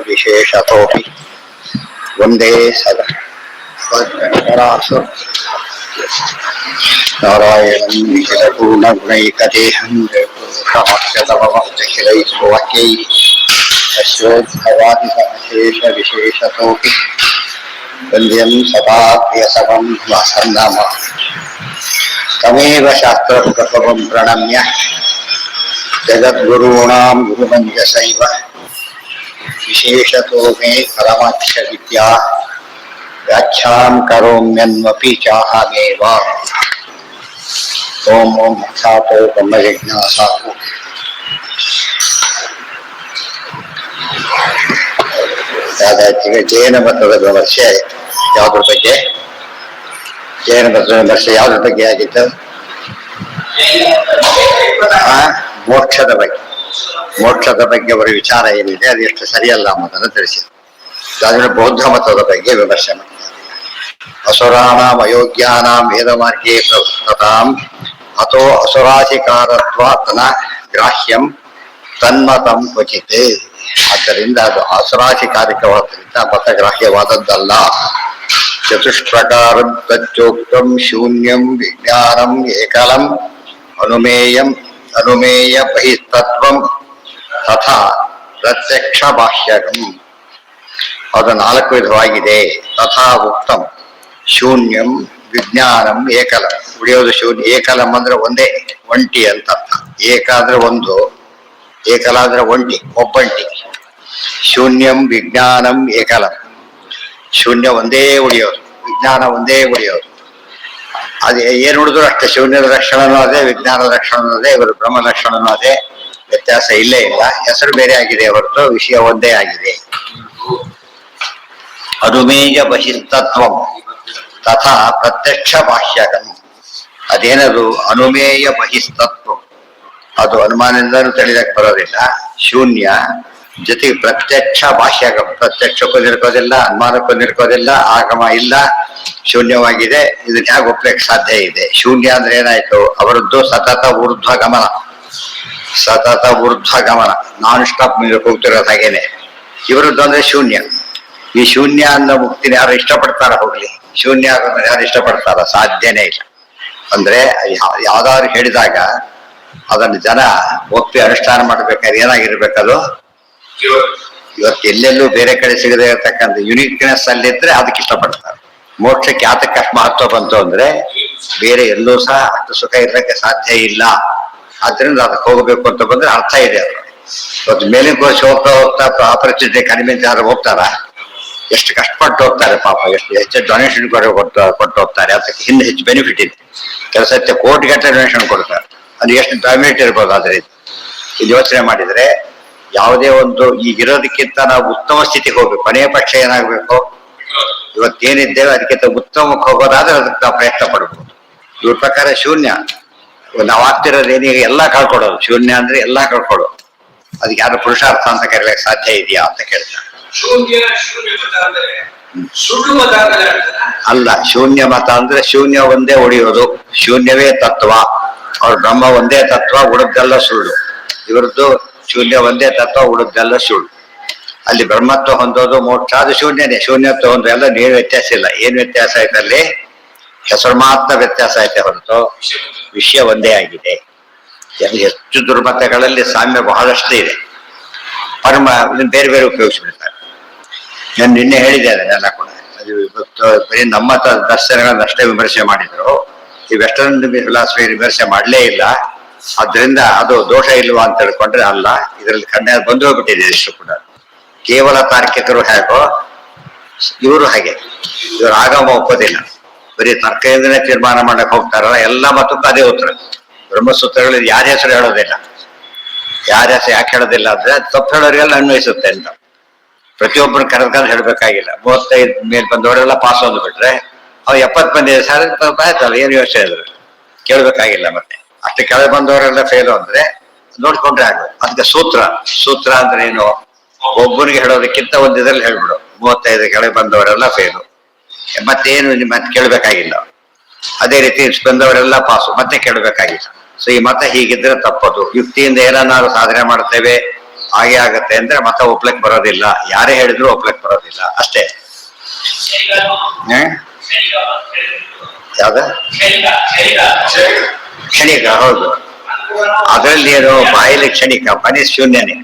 विशेषतोऽपि वन्दे सदा नारायणं निखिलपूर्णगुणैकदेहं अश्वोद्भवादिशेषविशेषतोऽपि वन्द्यं सदा प्रियसमं वासन्नाम तमेव शास्त्रप्रभवं प्रणम्य जगद्गुरूणां गुरुमञ्जसैव विशेषतो मे परमाक्षविद्या व्याख्यां करोम्यन्वपि चाहमेव। ओम ओम सातो ब्रह्मजिज्ञासातु ಯಾವ್ದಾಯ್ತು ಜೈನ ಮತದ ವಿಮರ್ಶೆ ಯಾವ್ದ್ರ ಬಗ್ಗೆ? ಜೈನ ಮತದ ವಿಮರ್ಶೆ ಯಾವ್ದ್ರ ಬಗ್ಗೆ ಆಗಿತ್ತು? ಮೋಕ್ಷದ ಬಗ್ಗೆ. ಮೋಕ್ಷದ ಬಗ್ಗೆ ಅವರ ವಿಚಾರ ಏನಿದೆ ಅದು ಎಷ್ಟು ಸರಿಯಲ್ಲ ಅನ್ನೋದನ್ನು ತಿಳಿಸಿ. ಅದರ ಬೌದ್ಧ ಮತದ ಬಗ್ಗೆ ವಿಮರ್ಶೆ ಮಾಡಿದ್ದಾರೆ. ಅಸುರಾಣಾಂ ಅಯೋಗ್ಯಾನಾಂ ವೇದಮಾರ್ಗೇ ಪ್ರವೃತ್ತತಾಂ ಅಥೋ ಅಸುರಾಧಿಕಾರತ್ವಾತ್ನ ಗ್ರಾಹ್ಯಂ ತನ್ಮತಂ ಕ್ವಚಿತ್. ಆದ್ದರಿಂದ ಅದು ಅಸುರಾಧಿಕಾರಿಕವಾದ್ದರಿಂದ ಮತಗ್ರಾಹ್ಯವಾದದ್ದಲ್ಲ. ಚತುಷ್ಪ್ರಕಾರಂ ತಚ್ಚೋಕ್ತಂ ಶೂನ್ಯಂ ವಿಜ್ಞಾನಂ ಏಕಲಂ ಅನುಮೇಯ ಬಹಿಸ್ತತ್ವಂ ತಥಾ ಪ್ರತ್ಯಕ್ಷ ಬಾಹ್ಯಗಂ. ಅದು 4 ವಿಧವಾಗಿದೆ. ತಥಾ ಉಕ್ತಂ ಶೂನ್ಯಂ ವಿಜ್ಞಾನಂ ಏಕಲಂ. ಉಳಿಯೋದು ಶೂನ್ಯ. ಏಕಲಂ ಅಂದ್ರೆ ಒಂದೇ, ಒಂಟಿ ಅಂತ ಅರ್ಥ. ಏಕ ಅಂದ್ರೆ ಒಂದು, ಏಕಲ ಅಂದ್ರೆ ಒಂಟಿ, ಒಬ್ಬಂಟಿ. ಶೂನ್ಯಂ ವಿಜ್ಞಾನಂ ಏಕಲಂ. ಶೂನ್ಯ ಒಂದೇ ಉಳಿಯೋದು, ವಿಜ್ಞಾನ ಒಂದೇ ಉಳಿಯೋದು. ಅದೇ ಏನು ಉಳಿದ್ರು ಅಷ್ಟೇ. ಶೂನ್ಯದ ಲಕ್ಷಣನೂ ಅದೇ, ವಿಜ್ಞಾನದ ಲಕ್ಷಣನೂ ಅದೇ, ಇವರು ಬ್ರಹ್ಮ ಲಕ್ಷಣನೂ ಅದೇ. ವ್ಯತ್ಯಾಸ ಇಲ್ಲೇ ಇಲ್ಲ. ಹೆಸರು ಬೇರೆ ಆಗಿದೆ ಹೊರತು ವಿಷಯ ಒಂದೇ ಆಗಿದೆ. ಅನುಮೇಯ ಬಹಿಸ್ತತ್ವಂ ತಥಾ ಪ್ರತ್ಯಕ್ಷ ಬಾಹ್ಯಗಂ. ಅದೇನದು ಅನುಮೇಯ ಬಹಿಸ್ತತ್ವ? ಅದು ಅನುಮಾನದಿಂದಲೂ ತಿಳಿದಕ್ಕೆ ಬರೋದಿಲ್ಲ. ಶೂನ್ಯ ಜೊತೆಗೆ ಪ್ರತ್ಯಕ್ಷ ಬಾಹ್ಯಗಂ. ಪ್ರತ್ಯಕ್ಷಕ್ಕೂ ನಿಲ್ಕೋದಿಲ್ಲ, ಅನುಮಾನಕ್ಕೂ ನಿಲ್ಕೋದಿಲ್ಲ, ಆಗಮ ಇಲ್ಲ, ಶೂನ್ಯವಾಗಿದೆ. ಇದನ್ನ ಹೇಗೆ ಒಪ್ಲಿಕ್ಕೆ ಸಾಧ್ಯ ಇದೆ? ಶೂನ್ಯ ಅಂದ್ರೆ ಏನಾಯ್ತು? ಅವರದ್ದು ಸತತ ಊರ್ಧ್ವ ಗಮನ. ಸತತ ಊರ್ಧ್ವ ಗಮನ, ನಾನ್ ಸ್ಟಾಪ್ ಹೋಗ್ತಿರೋದು ಹಾಗೇನೆ. ಇವರದ್ದು ಅಂದ್ರೆ ಶೂನ್ಯ. ಈ ಶೂನ್ಯ ಅನ್ನೋ ಮುಕ್ತಿನ ಯಾರು ಇಷ್ಟಪಡ್ತಾರ? ಹೋಗ್ಲಿ, ಶೂನ್ಯ ಆಗೋದನ್ನ ಯಾರು ಇಷ್ಟಪಡ್ತಾರ? ಸಾಧ್ಯನೇ ಇಲ್ಲ. ಅಂದ್ರೆ ಯಾವ್ದಾದ್ರು ಹೇಳಿದಾಗ ಅದನ್ನು ಜನ ಒಪ್ಪಿ ಅನುಷ್ಠಾನ ಮಾಡ್ಬೇಕಾದ್ರೆ ಏನಾಗಿರ್ಬೇಕದು? ಇವತ್ತು ಎಲ್ಲೆಲ್ಲೂ ಬೇರೆ ಕಡೆ ಸಿಗದೆ ಇರತಕ್ಕಂಥ ಯುನಿಕ್ನೆಸ್ ಅಲ್ಲಿದ್ರೆ ಅದಕ್ಕೆ ಇಷ್ಟಪಡ್ತಾರೆ. ಮೋಕ್ಷಕ್ಕೆ ಯಾತಕ್ಕೆ ಅಷ್ಟು ಮಹತ್ವ ಬಂತು ಅಂದ್ರೆ ಬೇರೆ ಎಲ್ಲೂ ಸಹ ಅಷ್ಟು ಸುಖ ಇರಲಿಕ್ಕೆ ಸಾಧ್ಯ ಇಲ್ಲ. ಆದ್ರಿಂದ ಅದಕ್ಕೆ ಹೋಗಬೇಕು ಅಂತ ಬಂದ್ರೆ ಅರ್ಥ ಇದೆ. ಅದು ಇವತ್ತು ಮೇಲಿನ ಕೋರ್ಸ್ ಹೋಗ್ತಾ ಹೋಗ್ತಾ ಅಪರಿಚಿತ ಕಡಿಮೆ ಯಾರು ಹೋಗ್ತಾರ? ಎಷ್ಟು ಕಷ್ಟಪಟ್ಟು ಹೋಗ್ತಾರೆ ಪಾಪ. ಎಷ್ಟು ಹೆಚ್ಚು ಡೊನೇಷನ್ ಕೊಟ್ಟು ಹೋಗ್ತಾರೆ. ಅದಕ್ಕೆ ಹಿಂದೆ ಹೆಚ್ಚು ಬೆನಿಫಿಟ್ ಇದೆ. ಕೆಲಸ ಕೋಟಿಗಟ್ಟಲೆ ಡೊನೇಷನ್ ಕೊಡ್ತಾರೆ. ಅದು ಎಷ್ಟು ಡಾಮಿನೇಟ್ ಇರ್ಬೋದು. ಆದ್ರೆ ಇದು ಯೋಚನೆ ಮಾಡಿದ್ರೆ ಯಾವುದೇ ಒಂದು ಈಗಿರೋದಕ್ಕಿಂತ ನಾವು ಉತ್ತಮ ಸ್ಥಿತಿಗೆ ಹೋಗ್ಬೇಕು. ಕೊನೆಯ ಪಕ್ಷ ಏನಾಗ್ಬೇಕು? ಇವತ್ತೇನಿದ್ದೇವೆ ಅದಕ್ಕಿಂತ ಉತ್ತಮಕ್ಕೆ ಹೋಗೋದಾದ್ರೆ ಅದಕ್ಕೆ ನಾವು ಪ್ರಯತ್ನ ಪಡ್ಬೋದು. ಇವ್ರ ಪ್ರಕಾರ ಶೂನ್ಯ. ನಾವು ಆಗ್ತಿರೋದು ಏನೀಗ ಎಲ್ಲ ಕಳ್ಕೊಡೋದು. ಶೂನ್ಯ ಅಂದ್ರೆ ಎಲ್ಲ ಕಳ್ಕೊಡೋದು. ಅದಕ್ಕೆ ಯಾರು ಪುರುಷಾರ್ಥ ಅಂತ ಕರೀಲಿಕ್ಕೆ ಸಾಧ್ಯ ಇದೆಯಾ ಅಂತ ಕೇಳ್ತಾರೆ. ಅಲ್ಲ, ಶೂನ್ಯ ಮತ ಅಂದ್ರೆ ಶೂನ್ಯ ಒಂದೇ ಉಳಿಯೋದು, ಶೂನ್ಯವೇ ತತ್ವ. ಅವ್ರ ಬ್ರಹ್ಮ ಒಂದೇ ತತ್ವ, ಉಳಿದೆಲ್ಲ ಸುಳ್ಳು. ಇವರದ್ದು ಶೂನ್ಯ ಒಂದೇ ತತ್ವ, ಉಳಿದೆಲ್ಲ ಸುಳ್ಳು. ಅಲ್ಲಿ ಬ್ರಹ್ಮತ್ವ ಹೊಂದೋದು ಮೋಕ್ಷ, ಅದು ಶೂನ್ಯನೇ. ಶೂನ್ಯತ್ವ ಹೊಂದ್ರೆ ಎಲ್ಲ ಏನು ವ್ಯತ್ಯಾಸ ಇಲ್ಲ. ಏನ್ ವ್ಯತ್ಯಾಸ ಐತೆ ಅಲ್ಲಿ? ಹೆಸರು ಮಾತ್ರ ವ್ಯತ್ಯಾಸ ಐತೆ ಹೊರತು ವಿಷಯ ಒಂದೇ ಆಗಿದೆ. ಹೆಚ್ಚು ದುರ್ಮತಗಳಲ್ಲಿ ಸಾಮ್ಯ ಬಹಳಷ್ಟು ಇದೆ. ಪರಮ ಬೇರೆ ಬೇರೆ ಉಪಯೋಗಿಸ್ಬಿಡ್ತಾರೆ. ನಾನು ನಿನ್ನೆ ಹೇಳಿದೆ ಅದನ್ನೆಲ್ಲ ಕೂಡ. ಅದು ಇವತ್ತು ಬರೀ ನಮ್ಮ ದರ್ಶನಗಳನ್ನಷ್ಟೇ ವಿಮರ್ಶೆ ಮಾಡಿದ್ರು. ಈ ವೆಸ್ಟರ್ನ್ ಫಿಲಾಸಫಿ ವಿಮರ್ಶೆ ಮಾಡಲೇ ಇಲ್ಲ. ಆದ್ರಿಂದ ಅದು ದೋಷ ಇಲ್ವಾ ಅಂತ ಹೇಳ್ಕೊಂಡ್ರೆ ಅಲ್ಲ. ಇದರಲ್ಲಿ ಕಣ್ಣೆ ಬಂದು ಹೋಗ್ಬಿಟ್ಟಿದೆ ಇಷ್ಟು ಕೂಡ. ಕೇವಲ ತಾರ್ಕಿಕರು ಹೇಗೋ ಇವರು ಹಾಗೆ. ಇವರು ಆಗಮ ಒಪ್ಪೋದಿಲ್ಲ. ಬರೀ ತರ್ಕದಿಂದನೇ ತೀರ್ಮಾನ ಮಾಡಕ್ ಹೋಗ್ತಾರಲ್ಲ. ಎಲ್ಲ ಮತ್ತಕ್ಕೂ ಅದೇ ಉತ್ತರ. ಬ್ರಹ್ಮಸೂತ್ರಗಳಲ್ಲಿ ಯಾರ ಹೆಸರು ಹೇಳೋದಿಲ್ಲ. ಯಾರ ಹೆಸರು ಯಾಕೆ ಹೇಳೋದಿಲ್ಲ ಅಂದ್ರೆ ತಪ್ಪು ಹೇಳೋರಿಗೆಲ್ಲ ಅನ್ವಯಿಸುತ್ತೆ ಅಂತ. ಪ್ರತಿಯೊಬ್ಬರು ಕರೆದು ಹೇಳ್ಬೇಕಾಗಿಲ್ಲ. 35 ಮೇಲೆ ಬಂದವರೆಲ್ಲ ಪಾಸ್ ಹೊಂದ್ಬಿಟ್ರೆ ಅವ್ 70 ಬಂದಿದೆ ಸರ್ ಆಯ್ತಲ್ಲ, ಏನು ಯೋಚನೆ ಇದ್ರು ಕೇಳ್ಬೇಕಾಗಿಲ್ಲ. ಮತ್ತೆ ಅಷ್ಟು ಕೆಳಗೆ ಬಂದವರೆಲ್ಲ ಫೇಲು ಅಂದ್ರೆ ನೋಡ್ಕೊಂಡ್ರೆ ಆಗೋದು. ಅದಕ್ಕೆ ಸೂತ್ರ ಅಂದ್ರೆ ಏನು? ಒಬ್ಬನಿಗೆ ಹೇಳೋದಕ್ಕಿಂತ ಒಂದು ಇದ್ರಲ್ಲಿ ಹೇಳ್ಬಿಡು. 35 ಕೆಳಗೆ ಬಂದವರೆಲ್ಲ ಫೇಲು, ಮತ್ತೇನು ಮತ್ತೆ ಕೇಳ್ಬೇಕಾಗಿಲ್ಲ. ಅದೇ ರೀತಿ ಬಂದವರೆಲ್ಲ ಪಾಸು, ಮತ್ತೆ ಕೇಳ್ಬೇಕಾಗಿಲ್ಲ. ಸೊ ಈ ಮತ ಹೀಗಿದ್ರೆ ತಪ್ಪದು. ಯುಕ್ತಿಯಿಂದ ಏನನ್ನಾದ್ರು ಸಾಧನೆ ಮಾಡ್ತೇವೆ, ಹಾಗೆ ಆಗತ್ತೆ ಅಂದ್ರೆ ಮತ ಒಪ್ಲಕ್ ಬರೋದಿಲ್ಲ, ಯಾರೇ ಹೇಳಿದ್ರು ಒಪ್ಲಕ್ ಬರೋದಿಲ್ಲ ಅಷ್ಟೇ. ಯಾವ್ದ ಕ್ಷಣಿಕ? ಹೌದು, ಅದರಲ್ಲಿ ಏನು ಬಾಯಿಲಿ ಕ್ಷಣಿಕ, ಮನೆ ಶೂನ್ಯನೇ.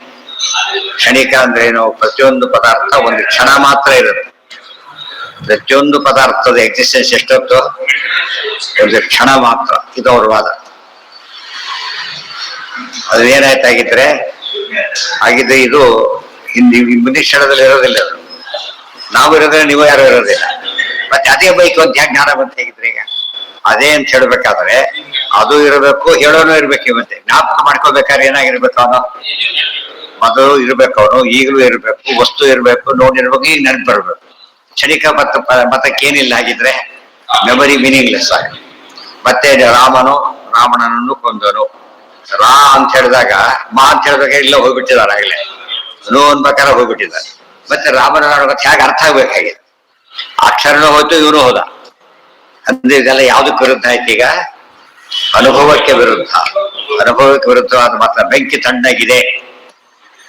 ಕ್ಷಣಿಕ ಅಂದ್ರೆ ಏನು? ಪ್ರತಿಯೊಂದು ಪದಾರ್ಥ ಒಂದು ಕ್ಷಣ ಮಾತ್ರ ಇರುತ್ತೆ. ಪ್ರತಿಯೊಂದು ಪದಾರ್ಥದ ಎಕ್ಸಿಸ್ಟೆನ್ಸ್ ಎಷ್ಟೊತ್ತು? ಒಂದು ಕ್ಷಣ ಮಾತ್ರ. ಇದು ಅವ್ರ ವಾದ. ಅದು ಏನಾಯ್ತಾಗಿದ್ರೆ ಹಾಗಿದ್ರೆ ಇದು ಮುಂದಿನ ಕ್ಷಣದಲ್ಲಿ ಇರೋದಿಲ್ಲ. ಅದು ನಾವು ಇರೋದ್ರೆ ನೀವು ಯಾರು ಇರೋದಿಲ್ಲ. ಮತ್ತೆ ಅದೇ ಬೈಕ್ ಅಂತ ಯಾಕೆ ಜ್ಞಾನ ಬಂತ ಹೇಗಿದ್ರೆ? ಈಗ ಅದೇ ಅಂತ ಹೇಳ್ಬೇಕಾದ್ರೆ ಅದು ಇರಬೇಕು, ಹೇಳೋನು ಇರ್ಬೇಕು. ಮತ್ತೆ ಜ್ಞಾಪಕ ಮಾಡ್ಕೋಬೇಕಾದ್ರೆ ಏನಾಗಿರ್ಬೇಕು? ಅವನು ಮೊದಲು ಇರ್ಬೇಕು, ಅವನು ಈಗಲೂ ಇರ್ಬೇಕು, ವಸ್ತು ಇರ್ಬೇಕು, ನೋಡಿರ್ಬೇಕು, ಈಗ ನೆನಪು ಬರ್ಬೇಕು. ಕ್ಷಣಿಕ ಮತಕ್ಕೇನಿಲ್ಲ ಆಗಿದ್ರೆ ಮೆಮೊರಿ ಮೀನಿಂಗ್ಲೆಸ್ ಆಗಿ. ಮತ್ತೆ ರಾವಣನನ್ನು ಕೊಂದನು. ರಾ ಅಂತ ಹೇಳಿದಾಗ ಮಾ ಅಂತ ಹೇಳಿದಾಗ ಇಲ್ಲ ಹೋಗ್ಬಿಟ್ಟಿದ್ದಾರೆ, ಆಗ್ಲೇ ನೋ ಅನ್ಬೇಕಾದ್ರೆ ಹೋಗ್ಬಿಟ್ಟಿದ್ದಾರೆ. ಮತ್ತೆ ರಾಮನ ಹೇಗೆ ಅರ್ಥ ಆಗ್ಬೇಕಾಗಿದೆ? ಅಕ್ಷರನೂ ಹೋಯ್ತು, ಇವನು ಹೋದ. ಅಂದ್ರೆ ಇದೆಲ್ಲ ಯಾವ್ದಕ್ಕೆ ವಿರುದ್ಧ ಆಯ್ತು? ಈಗ ಅನುಭವಕ್ಕೆ ವಿರುದ್ಧ. ಅನುಭವಕ್ಕೆ ವಿರುದ್ಧವಾದ ಮಾತ್ರ. ಬೆಂಕಿ ತಣ್ಣಗಿದೆ,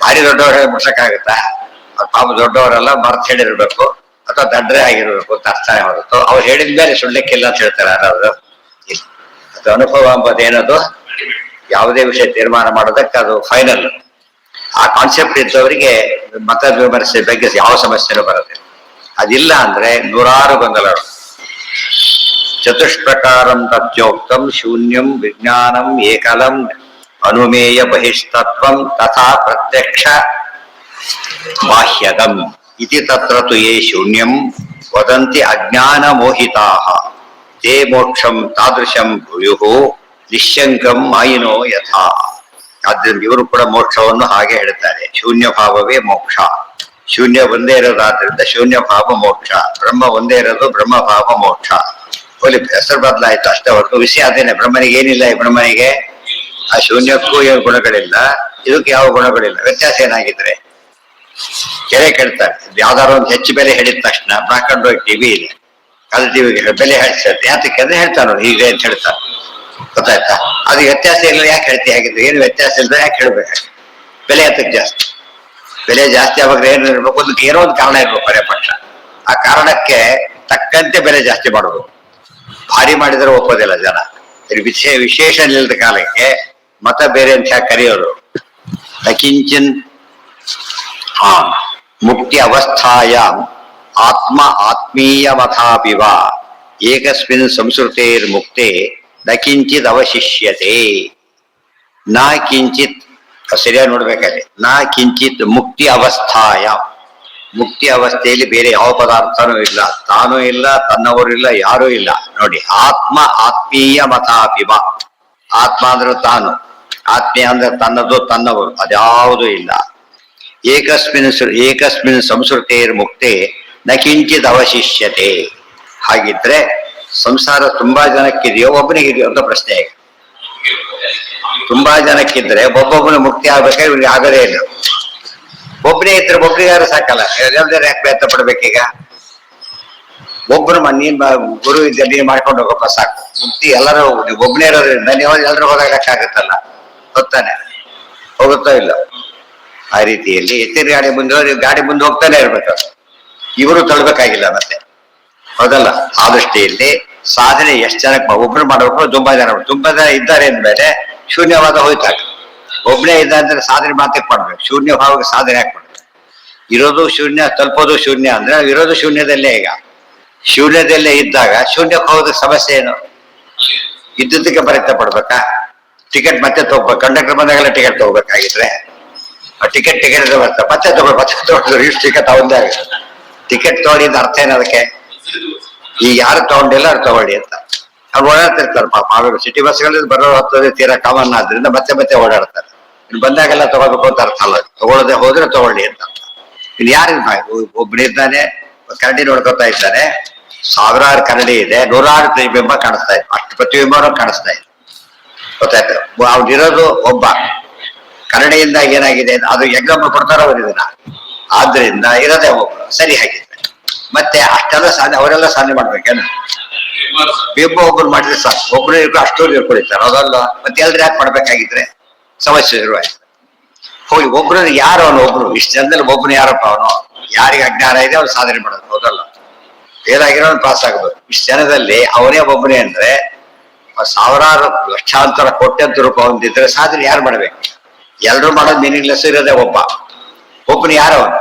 ಭಾರಿ ದೊಡ್ಡವರೇ ಮುಡ್ಸಕ್ಕಾಗುತ್ತಾ? ಪಾಪ ದೊಡ್ಡವರೆಲ್ಲ ಮರ್ತ್ ಹೇಳಿರ್ಬೇಕು ಅಥವಾ ದಡ್ರೆ ಆಗಿರ್ಬೇಕು ಅಂತ ಅರ್ಥನೇ ಹೊರತು ಅವ್ರು ಹೇಳಿದ ಮೇಲೆ ಸುಳ್ಳಿಕ್ಕಿಲ್ಲ ಅಂತ ಹೇಳ್ತಾರೆ ಯಾರಾದ್ರು? ಇಲ್ಲ. ಅದು ಅನುಭವ ಎಂಬುದೇನದು? ಯಾವುದೇ ವಿಷಯ ತೀರ್ಮಾನ ಮಾಡೋದಕ್ಕೆ ಅದು ಫೈನಲ್. ಆ ಕಾನ್ಸೆಪ್ಟ್ ಇದ್ದವರಿಗೆ ಮತ ವಿಮರ್ಶೆ ಬಗ್ಗೆ ಯಾವ ಸಮಸ್ಯೆನೂ ಬರೋದಿಲ್ಲ. ಅದಿಲ್ಲ ಅಂದ್ರೆ ನೂರಾರು ಗೊಂದಲಗಳು. ಚತುಷ್ಪ್ರಕಾರಂ ತತ್ಯೋಕ್ತಂ ಶೂನ್ಯಂ ವಿಜ್ಞಾನಂ ಏಕಲಂ ಅನುಮೇಯ ಬಹಿಸ್ತತ್ವಂ ತಥಾ ಪ್ರತ್ಯಕ್ಷ ಬಾಹ್ಯಗಂ ಇತಿ ತತ್ರ ತು ಯೇ ಶೂನ್ಯಂ ವದಂತಿ ಅಜ್ಞಾನ ಮೋಹಿತಾಃ ತೇ ಮೋಕ್ಷಂ ತಾದೃಶಂ ಭೂಯುಃ ನಿಶ್ಶಂಕಂ ಮಾಯಿನೋ ಯಥಾ. ಆದ್ದರಿಂದ ಇವರು ಕೂಡ ಮೋಕ್ಷವನ್ನು ಹಾಗೆ ಹೇಳ್ತಾರೆ. ಶೂನ್ಯ ಭಾವವೇ ಮೋಕ್ಷ. ಶೂನ್ಯ ಒಂದೇ ಇರೋದಾದ್ರಿಂದ ಶೂನ್ಯ ಭಾವ ಮೋಕ್ಷ. ಬ್ರಹ್ಮ ಒಂದೇ ಇರೋದು ಬ್ರಹ್ಮ ಭಾವ ಮೋಕ್ಷ. ಹೋಲಿ ಹೆಸರು ಬದಲಾಯ್ತು ಅಷ್ಟೇ ಹೊರತು ವಿಷಯ ಅದೇನೆ. ಬ್ರಹ್ಮನಿಗೆ ಏನಿಲ್ಲ, ಈ ಬ್ರಹ್ಮನಿಗೆ ಆ ಶೂನ್ಯಕ್ಕೂ ಏನು ಗುಣಗಳಿಲ್ಲ, ಇದಕ್ಕೆ ಯಾವ ಗುಣಗಳಿಲ್ಲ. ವ್ಯತ್ಯಾಸ ಏನಾಗಿದ್ರೆ ಕೆರೆ ಕೆಡ್ತಾರೆ. ಯಾವ್ದಾದ್ರು ಒಂದು ಹೆಚ್ಚು ಬೆಲೆ ಹೇಳಿದ ತಕ್ಷಣ ಬ್ರಾಕಂಡ್ ಟಿವಿ ಇದೆ, ಅದು ಟಿವಿಗೆ ಬೆಲೆ ಹೇಳ್ತಾರೆ. ಯಾತಕ್ಕೆ ಅಂದ್ರೆ ಹೇಳ್ತಾನ ಹೀಗೆ ಅಂತ ಹೇಳ್ತಾರೆ. ಗೊತ್ತಾಯ್ತಾ? ಅದು ವ್ಯತ್ಯಾಸ ಇಲ್ಲ ಯಾಕೆ ಹೇಳ್ತಿ? ಹಾಗಿದ್ರೆ ಏನು ವ್ಯತ್ಯಾಸ ಇಲ್ಲದೆ ಯಾಕೆ ಹೇಳ್ಬೇಕಾಗಿ? ಬೆಲೆ ಯಾತಕ್ಕೆ ಜಾಸ್ತಿ? ಬೆಲೆ ಜಾಸ್ತಿ ಆವಾಗ ಏನು ಇರ್ಬೇಕು? ಒಂದು ಏನೋ ಒಂದು ಕಾರಣ ಇರ್ಬೇಕು ಬರೇ ಪಕ್ಷ. ಆ ಕಾರಣಕ್ಕೆ ತಕ್ಕಂತೆ ಬೆಲೆ ಜಾಸ್ತಿ ಮಾಡೋದು. ಭಾರಿ ಮಾಡಿದ್ರೆ ಒಪ್ಪೋದಿಲ್ಲ ಜನ. ವಿಶೇಷ ನಿಲ್ಲದ ಕಾಲಕ್ಕೆ ಮತ ಬೇರೆ ಅಂತ ಯಾಕೆ ಕರೆಯೋರು? ನಕಿಂಚಿನ್ ಮುಕ್ತಿ ಅವಸ್ಥಾಯ ಆತ್ಮ ಆತ್ಮೀಯ ಮಥಾಪಿವ ಏಕಸ್ಮಿನ್ ಸಂಸ್ಕೃತೇರ್ ಮುಕ್ತೆ ನ ಕಿಂಚಿತ್ ಅವಶಿಷ್ಯತೆ. ನ ಕಿಂಚಿತ್ ಸರಿಯಾಗಿ ನೋಡ್ಬೇಕಾದ್ರೆ ನ ಕಿಂಚಿತ್ ಮುಕ್ತಿ ಅವಸ್ಥಾಯ. ಮುಕ್ತಿ ಅವಸ್ಥೆಯಲ್ಲಿ ಬೇರೆ ಯಾವ ಪದಾರ್ಥನೂ ಇಲ್ಲ, ತಾನೂ ಇಲ್ಲ, ತನ್ನವರು ಇಲ್ಲ, ಯಾರೂ ಇಲ್ಲ. ನೋಡಿ, ಆತ್ಮ ಆತ್ಮೀಯ ಮಥಾಪಿವ. ಆತ್ಮ ಅಂದ್ರೆ ತಾನು, ಆತ್ಮೀಯ ಅಂದ್ರೆ ತನ್ನದು, ತನ್ನವರು, ಅದ್ಯಾವುದೂ ಇಲ್ಲ. ಏಕಸ್ಮಿನ್ ಸಂಸ್ಕೃತೇರ್ ಮುಕ್ತೆ ನ ಕಿಂಚಿತ್ ಅವಶಿಷ್ಯತೆ. ಹಾಗಿದ್ರೆ ಸಂಸಾರ ತುಂಬಾ ಜನಕ್ಕಿದೆಯೋ ಒಬ್ಬನಿಗಿದೆಯೋ ಅಂತ ಪ್ರಶ್ನೆ. ಈಗ ತುಂಬಾ ಜನಕ್ಕಿದ್ರೆ ಒಬ್ಬೊಬ್ಬನು ಮುಕ್ತಿ ಆಗ್ಬೇಕಾದ್ರೆ ಇವ್ರಿಗೆ ಆಗದೇ ಇಲ್ಲ. ಒಬ್ಬನೇ ಇದ್ರೆ ಒಬ್ರಿಗಾರು ಸಾಕಲ್ಲ, ಎಲ್ಲರೂ ಯಾಕೆ ಪ್ರಯತ್ನ ಪಡ್ಬೇಕೀಗ? ಒಬ್ಬರು ನೀನ್ ಗುರು ಇದ್ದ ನೀನ್ ಮಾಡ್ಕೊಂಡು ಹೋಗಪ್ಪ ಸಾಕು. ಮುಕ್ತಿ ಎಲ್ಲರೂ ಒಬ್ಬನೇ ಇರೋದ್ರಿಂದ ನೀವು ಎಲ್ಲರೂ ಹೋದಾಗಕ್ಕಾಗತ್ತಲ್ಲ, ಗೊತ್ತಾನೆ? ಹೋಗುತ್ತೋ ಇಲ್ಲ? ಆ ರೀತಿಯಲ್ಲಿ ಎತ್ತಿನ ಗಾಡಿ ಮುಂದೆ ಗಾಡಿ ಮುಂದೆ ಹೋಗ್ತಾನೆ ಇರ್ಬೇಕು. ಇವರು ತಳ್ಬೇಕಾಗಿಲ್ಲ ಮತ್ತೆ, ಹೌದಲ್ಲ? ಆ ದೃಷ್ಟಿಯಲ್ಲಿ ಸಾಧನೆ ಎಷ್ಟು ಜನಕ್ಕೆ ಒಬ್ರು ಮಾಡಬೇಕು, ತುಂಬಾ ಜನ ಇದ್ದಾರೆ ಅಂದ್ಮೇಲೆ ಶೂನ್ಯವಾದ ಹೋಯ್ತಾಗ. ಒಬ್ಬನೇ ಇದ್ದ ಅಂದ್ರೆ ಸಾಧನೆ ಮಾತಕ್ಕೆ ಮಾಡ್ಬೇಕು, ಶೂನ್ಯ ಭಾವಕ್ಕೆ ಸಾಧನೆ ಯಾಕೆ ಮಾಡ್ಬೇಕು? ಇರೋದು ಶೂನ್ಯ, ತಲುಪೋದು ಶೂನ್ಯ ಅಂದ್ರೆ ನಾವು ಇರೋದು ಶೂನ್ಯದಲ್ಲೇ. ಈಗ ಶೂನ್ಯದಲ್ಲೇ ಇದ್ದಾಗ ಶೂನ್ಯಕ್ಕೆ ಹೋಗೋದಕ್ಕೆ ಸಮಸ್ಯೆ ಏನು? ಇದ್ದಕ್ಕೆ ಪ್ರಯತ್ನ ಪಡ್ಬೇಕಾ? ಟಿಕೆಟ್ ಮತ್ತೆ ತಗೋಬೇಕು. ಕಂಡಕ್ಟರ್ ಬಂದಾಗೆಲ್ಲ ಟಿಕೆಟ್ ತಗೋಬೇಕಾಗಿದ್ರೆ ಟಿಕೆಟ್ ಬರ್ತಾರೆ, ಮತ್ತೆ ತಗೊಳ್ತಾರೆ. ಇಷ್ಟು ಟಿಕೆಟ್ ಅವಂದೇ ಆಗುತ್ತೆ. ಟಿಕೆಟ್ ತಗೊಂಡಿದ್ದ ಅರ್ಥ ಏನು ಅದಕ್ಕೆ? ಈಗ ಯಾರು ತಗೊಂಡಿಲ್ಲ ಅವ್ರು ತಗೊಳ್ಳಿ ಅಂತ ಅವ್ರು ಓಡಾಡ್ತಿರ್ತಾರೆ. ಪಾಪ ಆಮೇಲೆ ಸಿಟಿ ಬಸ್ಗಳಲ್ಲಿ ಬರೋ ಹೊತ್ತದೆ ತೀರಾ ಕಾಮನ್ ಆದ್ರಿಂದ ಮತ್ತೆ ಮತ್ತೆ ಓಡಾಡ್ತಾರೆ. ಇನ್ನು ಬಂದಾಗೆಲ್ಲ ತಗೋಬೇಕು ಅಂತ ಅರ್ಥ ಅಲ್ಲ. ತಗೊಳ್ಳದೆ ಹೋದ್ರೆ ತಗೊಳ್ಳಿ ಅಂತ. ಇನ್ನು ಯಾರು ಒಬ್ಬನಿದ್ದಾನೆ, ಕರಡಿ ನೋಡ್ಕೊತಾ ಇದ್ದಾನೆ, ಸಾವಿರಾರು ಕರಡಿ ಇದೆ, ನೂರಾರು ಪ್ರತಿಬಿಂಬ ಕಾಣಿಸ್ತಾ ಇದೆ, ಅಷ್ಟು ಪ್ರತಿಬಿಂಬನೂ ಕಾಣಿಸ್ತಾ ಇದೆ. ಗೊತ್ತಾಯ್ತು? ಅವ್ನಿರೋದು ಒಬ್ಬ. ಕರಡಿಯಿಂದ ಏನಾಗಿದೆ ಅದು ಎಕ್ಸಾಂಪಲ್ ಕೊಡ್ತಾರ ಅವರು ಇದನ್ನ. ಆದ್ರಿಂದ ಇರೋದೇ ಒಬ್ರು. ಸರಿ, ಹಾಗಿದ್ರೆ ಮತ್ತೆ ಅಷ್ಟೆಲ್ಲ ಸಾಧನೆ ಅವರೆಲ್ಲ ಸಾಧನೆ ಮಾಡ್ಬೇಕೇನು? ಬಿಂಬ ಒಬ್ರು ಮಾಡಿದ್ರೆ ಸಾಕು, ಒಬ್ರು ಅಷ್ಟೊಂದು ಇರ್ಕೊಳಿತಾರೆ, ಅದಲ್ಲ ಮತ್ತೆ ಎಲ್ರು ಯಾಕೆ ಮಾಡ್ಬೇಕಾಗಿದ್ರೆ ಸಮಸ್ಯೆ ಶುರುವಾಯ್ತು. ಹೋಗಿ ಒಬ್ರು ಯಾರು ಅವನು ಒಬ್ರು ಇಷ್ಟು ಜನದಲ್ಲಿ ಒಬ್ರು ಯಾರಪ್ಪ ಅವನು ಯಾರಿಗೆ ಅಜ್ಞಾನ ಇದೆ ಅವ್ರು ಸಾಧನೆ ಮಾಡೋದು ಹೌದಲ್ಲ ಏನಾಗಿರೋ ಪಾಸ್ ಆಗ್ಬೇಕು ಇಷ್ಟು ಜನದಲ್ಲಿ ಅವನೇ ಒಬ್ಬನೇ ಅಂದ್ರೆ ಸಾವಿರಾರು ಲಕ್ಷಾಂತರ ಕೋಟ್ಯಂತರ ರೂಪಾಯಿ ಹೊಂದಿದ್ರೆ ಸಾಧನೆ ಯಾರು ಮಾಡ್ಬೇಕು ಎಲ್ರು ಮಾಡೋದು ಮೀನಿಂಗ್ಲೆಸ್ ಇರೋದೇ ಒಬ್ಬನು ಯಾರವನು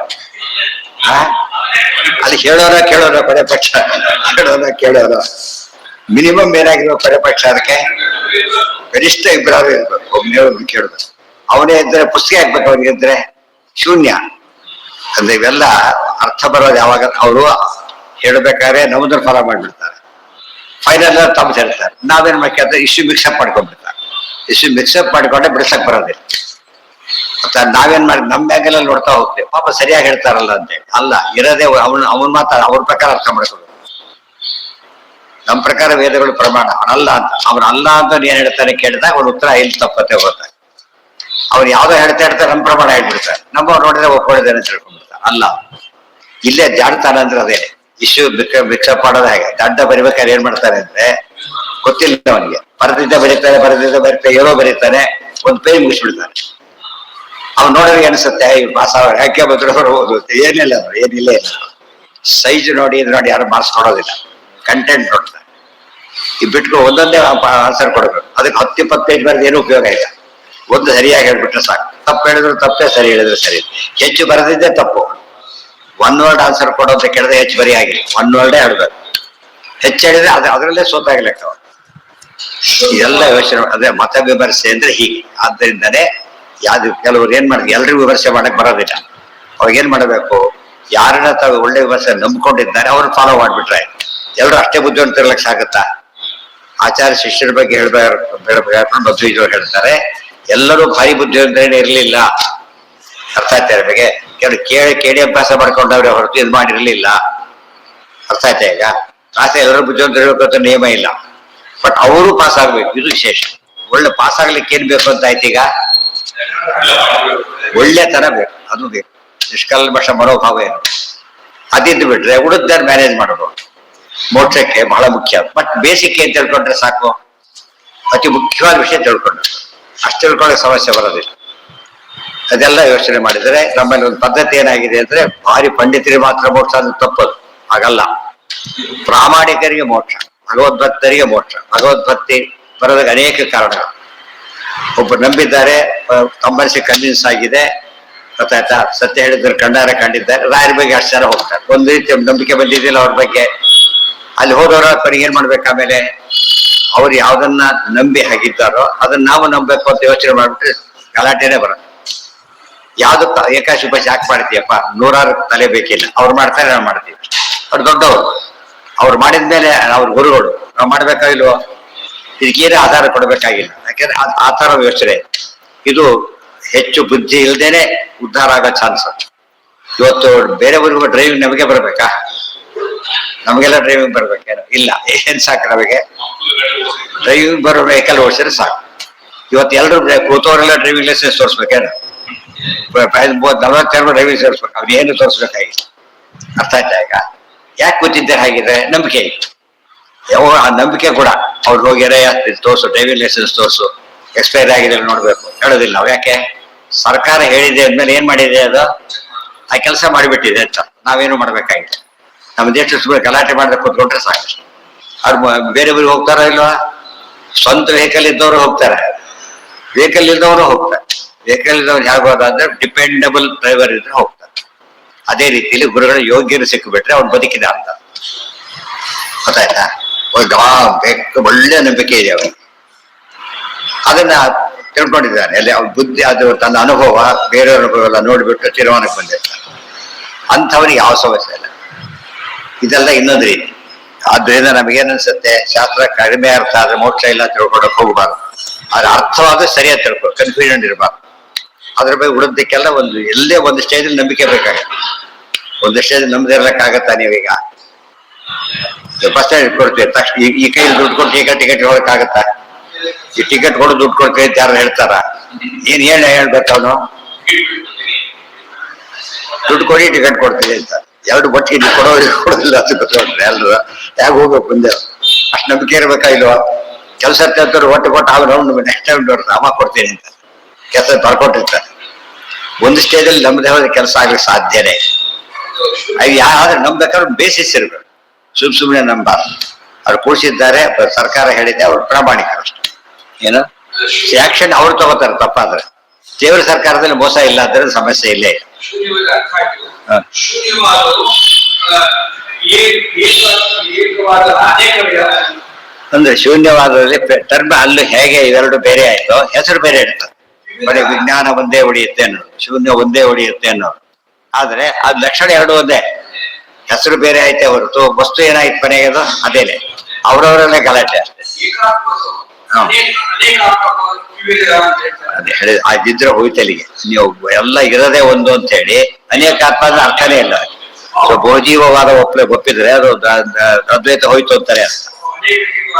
ಅಲ್ಲಿ ಹೇಳೋರ ಕೇಳೋರ ಪದೇ ಪಕ್ಷ ಕೇಳೋರ ಮಿನಿಮಮ್ ಏನಾಗಿರೋ ಪದೇ ಪಕ್ಷ ಅದಕ್ಕೆ ಗರಿಷ್ಠ ಇಬ್ಬರಾದ್ರು ಇರ್ಬೇಕು ಒಬ್ಬನೇ ಕೇಳೋದು ಅವನೇ ಇದ್ರೆ ಪುಸ್ತಕ ಹಾಕ್ಬೇಕು ಅವನಿಗಿದ್ರೆ ಶೂನ್ಯ ಅಂದ್ರೆ ಇವೆಲ್ಲ ಅರ್ಥ ಬರೋದು ಯಾವಾಗ ಅವರು ಹೇಳ್ಬೇಕಾದ್ರೆ ನಮ್ಮದ್ರ ಫಾಲೋ ಮಾಡ್ಬಿಡ್ತಾರೆ ಫೈನಲ್ ತಮ್ಮ ಹೇಳ್ತಾರೆ ನಾವೇನ್ ಮಾಡ್ಕೊಂಡ್ರೆ ಇಶ್ಯೂ ಮಿಕ್ಸಪ್ ಮಾಡ್ಕೊಂಡ್ಬಿಡ್ತಾರೆ ಇಶ್ಯೂ ಮಿಕ್ಸಪ್ ಮಾಡ್ಕೊಂಡೆ ಬಿಡಿಸಕ್ ಬರೋದಿಲ್ಲ ಮತ್ತೆ ನಾವೇನ್ ಮಾಡಿ ನಮ್ಮ ಬ್ಯಾಂಗಲ್ಲಿ ನೋಡ್ತಾ ಹೋಗ್ತೇವೆ ಪಾಪ ಸರಿಯಾಗಿ ಹೇಳ್ತಾರಲ್ಲ ಅಂತೇಳಿ ಅಲ್ಲ ಇರೋದೇ ಅವನ್ ಮಾತಾಡ ಅವ್ರ ಪ್ರಕಾರ ಅರ್ಥ ಮಾಡ್ಕೋಬೇಕು ನಮ್ಮ ಪ್ರಕಾರ ವೇದಗಳು ಪ್ರಮಾಣ ಅವನಲ್ಲ ಅಂತ ಅವನಲ್ಲ ಅಂತ ಏನ್ ಹೇಳ್ತಾನೆ ಕೇಳಿದಾಗ ಅವ್ನ ಉತ್ತರ ಇಲ್ಲಿ ತಪ್ಪತ್ತೆ ಹೋಗ್ತಾರೆ ಅವ್ರು ಯಾವ್ದೋ ಹೇಳ್ತಾ ನಮ್ಮ ಪ್ರಮಾಣ ಹೇಳ್ಬಿಡ್ತಾರೆ ನಮ್ಮವ್ರು ನೋಡಿದ್ರೆ ಒಪ್ಕೊಂಡಿದ್ದೇನೆ ಅಂತ ತಿಳ್ಕೊಂಡ್ಬಿಡ್ತಾರೆ ಅಲ್ಲ ಇಲ್ಲೇ ಜಾಡ್ತಾನೆ ಅಂದ್ರೆ ಅದೇ ಇಶ್ಯೂ ಮಿಕ್ಸಪ್ ಮಾಡೋದು ಹೇಗೆ ದಡ್ಡ ಬರಿಬೇಕಾದ್ರೆ ಏನ್ ಮಾಡ್ತಾರೆ ಅಂದ್ರೆ ಗೊತ್ತಿಲ್ಲ ಅವನಿಗೆ ಬರೀತಾರೆ ಏನೋ ಬರೀತಾನೆ ಒಂದ್ ಪೇಜ್ ಮುಗಿಸ್ಬಿಡ್ತಾನೆ ಅವ್ನು ನೋಡೋರಿಗೆ ಅನ್ಸುತ್ತೆ ಪಾಸ್ ಯಾಕೆ ಬಂದ್ರು ಓದು ಏನಿಲ್ಲ ಏನಿಲ್ಲ ಇಲ್ಲ ಸೈಜ್ ನೋಡಿ ಇದು ನೋಡಿ ಯಾರು ಮಾರ್ಕ್ಸ್ ನೋಡೋದಿಲ್ಲ ಕಂಟೆಂಟ್ ನೋಡ್ತಾರೆ ಈ ಬಿಟ್ಕೊ ಒಂದೊಂದೇ ಆನ್ಸರ್ ಕೊಡಬೇಕು ಅದಕ್ಕೆ 10-20 ಪೇಜ್ ಬರೆದು ಏನು ಉಪಯೋಗ ಇಲ್ಲ ಒಂದು ಸರಿಯಾಗಿ ಹೇಳ್ಬಿಟ್ರೆ ಸಾಕು ತಪ್ಪು ಹೇಳಿದ್ರು ತಪ್ಪೇ ಸರಿ ಹೇಳಿದ್ರು ಸರಿ ಹೆಚ್ಚು ಬರೆದಿದ್ದೇ ತಪ್ಪು ಒನ್ ವರ್ಡ್ ಆನ್ಸರ್ ಕೊಡೋ ಅಂತ ಕೇಳಿದ್ರೆ ಹೆಚ್ಚು ಬರಿ ಆಗಿಲ್ಲ ಒನ್ ವರ್ಡೇ ಹೇಳ್ಬೇಕು ಹೆಚ್ಚು ಹೇಳಿದ್ರೆ ಅದರಲ್ಲೇ ಸೋತಾಗ್ಲಿಕ್ಕ ಇದೆಲ್ಲ ಯೋಚನೆ ಅದೇ ಮತ ವಿಮರ್ಶೆ ಅಂದ್ರೆ ಹೀಗೆ ಆದ್ದರಿಂದನೇ ಯಾವ್ದು ಕೆಲವ್ರು ಏನ್ ಮಾಡಿದ್ರು ಎಲ್ರಿಗೂ ವಿಮರ್ಶೆ ಮಾಡಕ್ ಬರೋದಿಲ್ಲ ಅವಾಗ ಏನ್ ಮಾಡಬೇಕು ಯಾರನ್ನ ತಾವು ಒಳ್ಳೆ ವಿಮರ್ಶೆ ನಂಬ್ಕೊಂಡಿದ್ದಾರೆ ಅವ್ರನ್ನ ಫಾಲೋ ಮಾಡ್ಬಿಟ್ರೆ ಎಲ್ರು ಅಷ್ಟೇ ಬುದ್ಧಿವಂತ ಇರ್ಲಕ್ ಸಾಗುತ್ತಾ ಆಚಾರ್ಯ ಶಿಷ್ಯರ ಬಗ್ಗೆ ಹೇಳ್ಬೇಕು ಮಧ್ವಿಜರು ಹೇಳ್ತಾರೆ ಎಲ್ಲರೂ ಭಾರಿ ಬುದ್ಧಿವಂತರೇನೆ ಇರ್ಲಿಲ್ಲ ಅರ್ಥ ಆಯ್ತಾ ಬಗ್ಗೆ ಕೆಲವು ಕೇಳಿ ಅಭ್ಯಾಸ ಮಾಡ್ಕೊಂಡವ್ರೆ ಹೊರತು ಇದು ಮಾಡಿರ್ಲಿಲ್ಲ ಅರ್ಥ ಆಯ್ತಾ ಈಗ ಕ್ಲಾಸ್ ಎಲ್ಲರೂ ಬುದ್ಧಿವಂತ ಇರ್ಬೇಕು ಅಂತ ನಿಯಮ ಇಲ್ಲ ಬಟ್ ಅವರು ಪಾಸ್ ಆಗ್ಬೇಕು ಇದು ವಿಶೇಷ ಒಳ್ಳೆ ಪಾಸ್ ಆಗ್ಲಿಕ್ಕೆ ಏನ್ ಬೇಕು ಅಂತ ಆಯ್ತು ಈಗ ಒಳ್ಳೆ ತರ ಬೇಕು ಅದು ಬೇಕು ನಿಷ್ಕಲ್ಮಶ ಮನೋಭಾವ ಏನು ಅದಿದ್ದು ಬಿಟ್ರೆ ಉಳಿದಾರ ಮ್ಯಾನೇಜ್ ಮಾಡೋದು ಮೋಕ್ಷಕ್ಕೆ ಬಹಳ ಮುಖ್ಯ ಬಟ್ ಬೇಸಿಕ್ ಏನ್ ತಿಳ್ಕೊಂಡ್ರೆ ಸಾಕು ಅತಿ ಮುಖ್ಯವಾದ ವಿಷಯ ತಿಳ್ಕೊಂಡ್ರೆ ಅಷ್ಟು ತಿಳ್ಕೊಳ್ಳೋ ಸಮಸ್ಯೆ ಬರೋದಿಲ್ಲ ಅದೆಲ್ಲ ಯೋಚನೆ ಮಾಡಿದರೆ ನಮ್ಮಲ್ಲಿ ಒಂದು ಪದ್ಧತಿ ಏನಾಗಿದೆ ಅಂದ್ರೆ ಭಾರಿ ಪಂಡಿತರಿಗೆ ಮಾತ್ರ ಮೋಕ್ಷ ಅದು ತಪ್ಪದು ಹಾಗಲ್ಲ ಪ್ರಾಮಾಣಿಕರಿಗೆ ಮೋಕ್ಷ ಭಗವದ್ಭಕ್ತರಿಗೆ ಮೋಕ್ಷ ಭಗವದ್ಭಕ್ತಿ ಬರೋದಕ್ಕೆ ಅನೇಕ ಕಾರಣಗಳು ಒಬ್ಬರು ನಂಬಿದ್ದಾರೆ ತಮ್ಮನಿಸಿ ಕನ್ವಿನ್ಸ್ ಆಗಿದೆ ಗೊತ್ತಾಯ್ತಾ ಸತ್ಯ ಹೇಳಿದ್ರೆ ಕಣ್ಣಾರೆ ಕಂಡಿದ್ದಾರೆ ರಾಯರ ಬಗ್ಗೆ ಅಷ್ಟು ಜನ ಹೋಗ್ತಾರೆ ಒಂದು ರೀತಿ ನಂಬಿಕೆ ಬಂದಿದ್ದಿಲ್ಲ ಅವ್ರ ಬಗ್ಗೆ ಅಲ್ಲಿ ಹೋದವರ ಕೊನೆಗೆ ಏನ್ ಮಾಡ್ಬೇಕು ಆಮೇಲೆ ಅವ್ರು ಯಾವ್ದನ್ನ ನಂಬಿ ಹಾಗಿದ್ದಾರೋ ಅದನ್ನ ನಾವು ನಂಬಬೇಕು ಅಂತ ಯೋಚನೆ ಮಾಡ್ಬಿಟ್ರೆ ಗಲಾಟೆನೆ ಬರುತ್ತೆ ಯಾವ್ದಕ್ಕ ಏಕಾಶಿ ಉಪಾಸಿ ಯಾಕೆ ಮಾಡ್ತೀಯಪ್ಪ 100 ತಲೆ ಬೇಕಿಲ್ಲ ಅವ್ರು ಮಾಡ್ತಾರೆ ನಾವು ಮಾಡ್ತೀವಿ ಅವ್ರು ದೊಡ್ಡವರು ಅವ್ರು ಮಾಡಿದ್ಮೇಲೆ ಅವ್ರ ಗುರುಗಳು ನಾವು ಮಾಡ್ಬೇಕಾಗಿಲ್ವೋ ಇದಕ್ಕೇನೇ ಆಧಾರ ಕೊಡ್ಬೇಕಾಗಿಲ್ಲ ಯಾಕೆಂದ್ರೆ ಆ ತರ ಯೋಚನೆ ಇದು ಹೆಚ್ಚು ಬುದ್ಧಿ ಇಲ್ದೇನೆ ಉದ್ಧಾರ ಆಗೋ ಚಾನ್ಸ್ ಇವತ್ತು ಬೇರೆ ಊರಿಗೂ ಡ್ರೈವಿಂಗ್ ನಮಗೆ ಬರ್ಬೇಕಾ ನಮಗೆಲ್ಲ ಡ್ರೈವಿಂಗ್ ಬರ್ಬೇಕೇನು ಇಲ್ಲ ಏನ್ ಸಾಕು ನಮಗೆ ಡ್ರೈವಿಂಗ್ ಬರೋ ವೆಹಿಕಲ್ ಓಡಿಸಿದ್ರೆ ಸಾಕು ಇವತ್ತು ಎಲ್ಲರೂ ಕೂತವರೆಲ್ಲ ಡ್ರೈವಿಂಗ್ ಲೈಸೆನ್ಸ್ ತೋರಿಸ್ಬೇಕೇನು 42 ಡ್ರೈವಿಂಗ್ ಸೇರಿಸ್ಬೇಕು ಅವ್ರು ಏನು ತೋರಿಸ್ಬೇಕಾಗಿಲ್ಲ ಅರ್ಥ ಆಯ್ತಾ ಈಗ ಯಾಕೆ ಕೂತಿದ್ದೆ ಹಾಗಿದ್ರೆ ನಂಬಿಕೆ ಯಾವ ಆ ನಂಬಿಕೆ ಕೂಡ ಅವ್ರು ಹೋಗ್ಯಾರೆ ತೋರ್ಸು ಡ್ರೈವಿಂಗ್ ಲೈಸೆನ್ಸ್ ತೋರ್ಸು ಎಕ್ಸ್ಪೈರ್ ಆಗಿದೆ ನೋಡ್ಬೇಕು ಹೇಳೋದಿಲ್ಲ ನಾವು ಯಾಕೆ ಸರ್ಕಾರ ಹೇಳಿದೆ ಅಂದ್ಮೇಲೆ ಏನ್ ಮಾಡಿದೆ ಅದು ಆ ಕೆಲಸ ಮಾಡಿಬಿಟ್ಟಿದೆ ಅಂತ ನಾವೇನು ಮಾಡ್ಬೇಕಾಗಿಲ್ಲ ನಮ್ಮ ದೇಶ ಸುಮ್ಮನೆ ಗಲಾಟೆ ಮಾಡದೆ ಕೂತ್ಕೊಂಡ್ರೆ ಸಾಕು ಅವ್ರು ಬೇರೆ ಊರಿಗೆ ಹೋಗ್ತಾರ ಇಲ್ವಾ ಸ್ವಂತ ವೆಹಿಕಲ್ ಇದ್ದವರು ಹೋಗ್ತಾರೆ ವೆಹಿಕಲ್ ಇದ್ದವರು ಹೋಗ್ತಾರೆ ವೆಹಿಕಲ್ ಇದ್ದವ್ರು ಹೇಗೋದಾದ್ರೆ ಡಿಪೆಂಡಬಲ್ ಡ್ರೈವರ್ ಇದ್ರೆ ಹೋಗ್ತಾರೆ ಅದೇ ರೀತಿಯಲ್ಲಿ ಗುರುಗಳ ಯೋಗ್ಯರು ಸಿಕ್ಕಿಬಿಟ್ರೆ ಅವ್ನು ಬದುಕಿದ ಅಂತ ಗೊತ್ತಾಯ್ತಾ ಒಳ್ಳೆ ನಂಬಿಕೆ ಇದೆ ಅವನು ಅದನ್ನ ತಿಳ್ಕೊಂಡಿದ್ದಾನೆ ಅಲ್ಲಿ ಅವ್ನ ಬುದ್ಧಿ ಅದು ತನ್ನ ಅನುಭವ ಬೇರೆಯವ್ರ ಅನುಭವ ಎಲ್ಲ ನೋಡ್ಬಿಟ್ಟು ತೀರ್ಮಾನಕ್ಕೆ ಬಂದಿರ್ತಾನೆ ಅಂಥವನಿಗೆ ಯಾವ ಸಮಸ್ಯೆ ಇಲ್ಲ ಇದೆಲ್ಲ ಇನ್ನೊಂದು ರೀತಿ ಆದ್ರಿಂದ ನಮಗೇನನ್ಸುತ್ತೆ ಶಾಸ್ತ್ರ ಕಡಿಮೆ ಅರ್ಥ ಆದ್ರೆ ಮೋಕ್ಷ ಇಲ್ಲ ತಿಳ್ಕೊಳಕ್ ಹೋಗ್ಬಾರ್ದು ಅದ್ರ ಅರ್ಥವಾದ್ರೆ ಸರಿಯಾಗಿ ತಿಳ್ಕೊ ಕನ್ಫ್ಯೂಷನ್ ಇರಬಾರ್ದು ಅದ್ರ ಬಗ್ಗೆ ಉಳಿದಕ್ಕೆಲ್ಲ ಒಂದು ಎಲ್ಲೇ ಒಂದು ಸ್ಟೇಜಲ್ಲಿ ನಂಬಿಕೆ ಬೇಕಾಗತ್ತೆ ಒಂದು ಸ್ಟೇಜ್ ನಂಬದಿರ್ಲಕ್ಕಾಗತ್ತಾ ನೀವೀಗ ಬಸ್ ಸ್ಟ್ಯಾಂಡ್ ಕೊಡ್ತೀವಿ ತಕ್ಷಣ ಈ ಕೈ ದುಡ್ಡು ಕೊಟ್ಟು ಈಗ ಟಿಕೆಟ್ ಹೋಗಕ್ಕಾಗತ್ತಾ ಈ ಟಿಕೆಟ್ ಕೊಡು ದುಡ್ಡು ಕೊಡ್ತೀವಿ ಅಂತ ಯಾರು ಹೇಳ್ತಾರ ಏನ್ ಹೇಳ್ಬೇಕು ಅವನು ದುಡ್ಡು ಕೊಡಿ ಟಿಕೆಟ್ ಕೊಡ್ತೀವಿ ಅಂತ ಎರಡು ಬಟ್ಟಿಗೆ ಕೊಡೋದಿಲ್ಲ ಅದು ಗೊತ್ತೋಡ್ರಿ ಎಲ್ರು ಯಾಕೆ ಹೋಗ್ಬೇಕು ಮುಂದೆ ಅಷ್ಟು ನಂಬಿಕೆ ಇರ್ಬೇಕಾ ಇಲ್ವಾ ಕೆಲಸ ಒಟ್ಟು ಕೊಟ್ಟು ಅವ್ರು ನೆಕ್ಸ್ಟ್ ಟೈಮ್ ನೋಡ್ತಾರೆ ಅಮ್ಮ ಕೊಡ್ತೀನಿ ಅಂತ ಕೆಲಸ ಬರ್ಕೊಟ್ಟಿರ್ತಾರೆ ಒಂದು ಸ್ಟೇಜಲ್ಲಿ ನಮ್ದೇ ಹೋದ ಕೆಲಸ ಆಗ್ಲಿಕ್ಕೆ ಸಾಧ್ಯನೇ ಯಾವ್ದಾದ್ರೆ ನಂಬೇಕಾದ್ರೆ ಬೇಸಿಸ್ ಇರ್ಬೇಕು. ಸುಮ್ನೆ ನಂಬಾರ್ದು. ಅವ್ರು ಕೂಡಿಸಿದ್ದಾರೆ, ಸರ್ಕಾರ ಹೇಳಿದ್ದೆ, ಅವ್ರು ಪ್ರಾಮಾಣಿಕರು ಅಷ್ಟೇ. ಏನು ಆಕ್ಷನ್ ಅವ್ರು ತಗೋತಾರೆ ತಪ್ಪಾದ್ರೆ. ದೇವರ ಸರ್ಕಾರದಲ್ಲಿ ಮೋಸ ಇಲ್ಲ ಅಂದ್ರೆ ಸಮಸ್ಯೆ ಇಲ್ಲೇ ಇಲ್ಲ. ಅಂದ್ರೆ ಶೂನ್ಯವಾದದಲ್ಲಿ ಟರ್ಮ್ ಅಲ್ಲೂ ಹೇಗೆ ಇವೆರಡು ಬೇರೆ ಆಯ್ತು, ಹೆಸರು ಬೇರೆ ಇರ್ತದೆ. ಬರೀ ವಿಜ್ಞಾನ ಒಂದೇ ಹೊಡೆಯುತ್ತೆ ಅನ್ನೋದು, ಶೂನ್ಯ ಒಂದೇ ಹೊಡೆಯುತ್ತೆ ಅನ್ನೋದು. ಆದ್ರೆ ಅದ್ ಲಕ್ಷಣ ಎರಡು ಒಂದೇ, ಹೆಸರು ಬೇರೆ ಆಯ್ತೆ ಹೊರತು ವಸ್ತು ಏನಾಯ್ತು ಮನೆಗೆ ಅದು ಅದೇನೆ. ಅವ್ರವರಲ್ಲೇ ಗಲಾಟೆ ಅಷ್ಟೇ. ಅದೇ ಹೇಳಿ ಅದಿದ್ರೆ ಹೋಯ್ತಲ್ಲಿಗೆ. ನೀವು ಎಲ್ಲ ಇರೋದೇ ಒಂದು ಅಂತ ಹೇಳಿ ಅನೇಕ ಆತ್ಮ ಅಂದ್ರೆ ಅರ್ಥನೇ ಇಲ್ಲ. ಸೊ ಬಹುಜೀವವಾದ ಒಪ್ಪಿದ್ರೆ ಅದು ಅದ್ವೈತ ಹೋಯ್ತು ಅಂತಾರೆ ಅಂತ.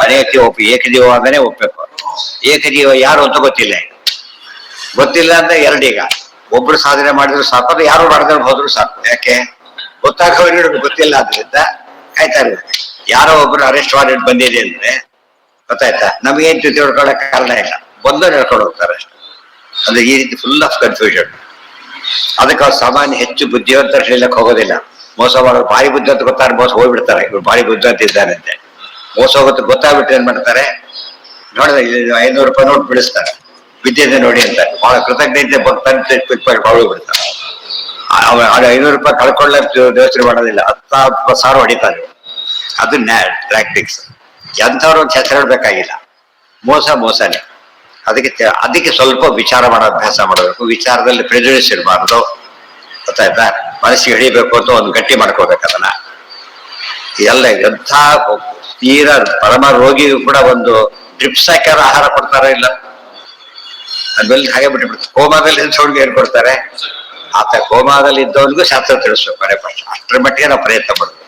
ಅನೇಕ ಏಕಜೀವವಾದನೇ ಒಪ್ಪಬೇಕು. ಏಕಜೀವ ಯಾರು ಅಂತ ಗೊತ್ತಿಲ್ಲ. ಗೊತ್ತಿಲ್ಲ ಅಂದ್ರೆ ಎರಡೀಗ ಒಬ್ರು ಸಾಧನೆ ಮಾಡಿದ್ರು ಸಾಕು, ಅದು ಯಾರು ಮಾಡಿದ್ರೆ ಹೋದ್ರು ಸಾಕು. ಯಾಕೆ ಗೊತ್ತಾಗೋರಿಗೆ ಗೊತ್ತಿಲ್ಲ, ಆದ್ರಿಂದ ಕಾಯ್ತಾ ಇರ್ಬೇಕು. ಯಾರೋ ಒಬ್ರು ಅರೆಸ್ಟ್ ವಾರೆಂಟ್ ಬಂದಿದೆ ಅಂದ್ರೆ ಗೊತ್ತಾಯ್ತಾ, ನಮಗೇನ್ ತಿಳ್ಕೊಳಕ್ ಕಾರಣ ಇಲ್ಲ, ಬಂದು ನಡ್ಕೊಂಡು ಹೋಗ್ತಾರೆ ಅಷ್ಟೇ. ಅಂದ್ರೆ ಈ ರೀತಿ ಫುಲ್ ಆಫ್ ಕನ್ಫ್ಯೂಷನ್. ಅದಕ್ಕೆ ಅವ್ರು ಸಾಮಾನ್ಯ ಹೆಚ್ಚು ಬುದ್ಧಿವಂತರ ಹೇಳಕ್ ಹೋಗೋದಿಲ್ಲ. ಮೋಸ ಮಾಡೋರು ಭಾರಿ ಬುದ್ಧಿ ಅಂತ ಗೊತ್ತಾರ ಮೋಸ ಹೋಗ್ಬಿಡ್ತಾರೆ. ಇವ್ರು ಭಾರಿ ಬುದ್ಧಿ ಅಂತ ಇದ್ದಾನಂತೆ. ಮೋಸ ಹೋಗುತ್ತೆ ಗೊತ್ತಾಗ್ಬಿಟ್ಟು ಏನ್ ಮಾಡ್ತಾರೆ, ನೋಡಿದ್ರೆ 500 ರೂಪಾಯಿ ನೋಟ್ ಬಿಡಿಸ್ತಾರೆ, ವಿದ್ಯೆ ನೋಡಿ ಅಂತ ಬಹಳ ಕೃತಜ್ಞತೆ ಹೋಗ್ಬಿಡ್ತಾರೆ. 500 ರೂಪಾಯಿ ಕಳ್ಕೊಳ್ಳೋಕೆ ಯೋಚನೆ ಮಾಡೋದಿಲ್ಲ, 10,000 ಹೊಡಿತಾರೆ. ಅದು ಟ್ಯಾಕ್ಟಿಕ್ಸ್. ಎಂಥವ್ರು ಹೆಸರಿಡ್ಬೇಕಾಗಿಲ್ಲ. ಮೋಸನೇ. ಅದಕ್ಕೆ ಸ್ವಲ್ಪ ವಿಚಾರ ಮಾಡೋ ಅಭ್ಯಾಸ ಮಾಡಬೇಕು. ವಿಚಾರದಲ್ಲಿ ಪ್ರೆಜುಡಿಸ್ ಇರಬಾರ್ದು. ಗೊತ್ತಾಯ್ತಾ, ಮನಸ್ಸಿಗೆ ಹಿಡಿಬೇಕು ಅಂತ ಒಂದು ಗಟ್ಟಿ ಮಾಡ್ಕೋಬೇಕು ಅದನ್ನ. ಎಲ್ಲ ಎಂಥ ತೀರಾ ಪರಮ ರೋಗಿಗೂ ಕೂಡ ಒಂದು ಡ್ರಿಪ್ಸ್ ಹಾಕ್ಯಾರ ಆಹಾರ ಕೊಡ್ತಾರೋ ಇಲ್ಲ, ಅದ್ರಲ್ಲಿ ಹಾಗೆ ಬಿಟ್ಟುಬಿಡ್ತಾರೆ. ಕೋಮಾದಲ್ಲಿ ನಿಲ್ಸೋಡ್ಗೆ ಏನ್ ಕೊಡ್ತಾರೆ, ಆತ ಕೋಮಾದಲ್ಲಿ ಇದ್ದವನಿಗೂ ಶಾಸ್ತ್ರ ತಿಳಿಸ್ಬೇಕು. ಮನೆ ಪಕ್ಷ ಅಷ್ಟರ ಮಟ್ಟಿಗೆ ನಾವು ಪ್ರಯತ್ನ ಪಡ್ಬೇಕು.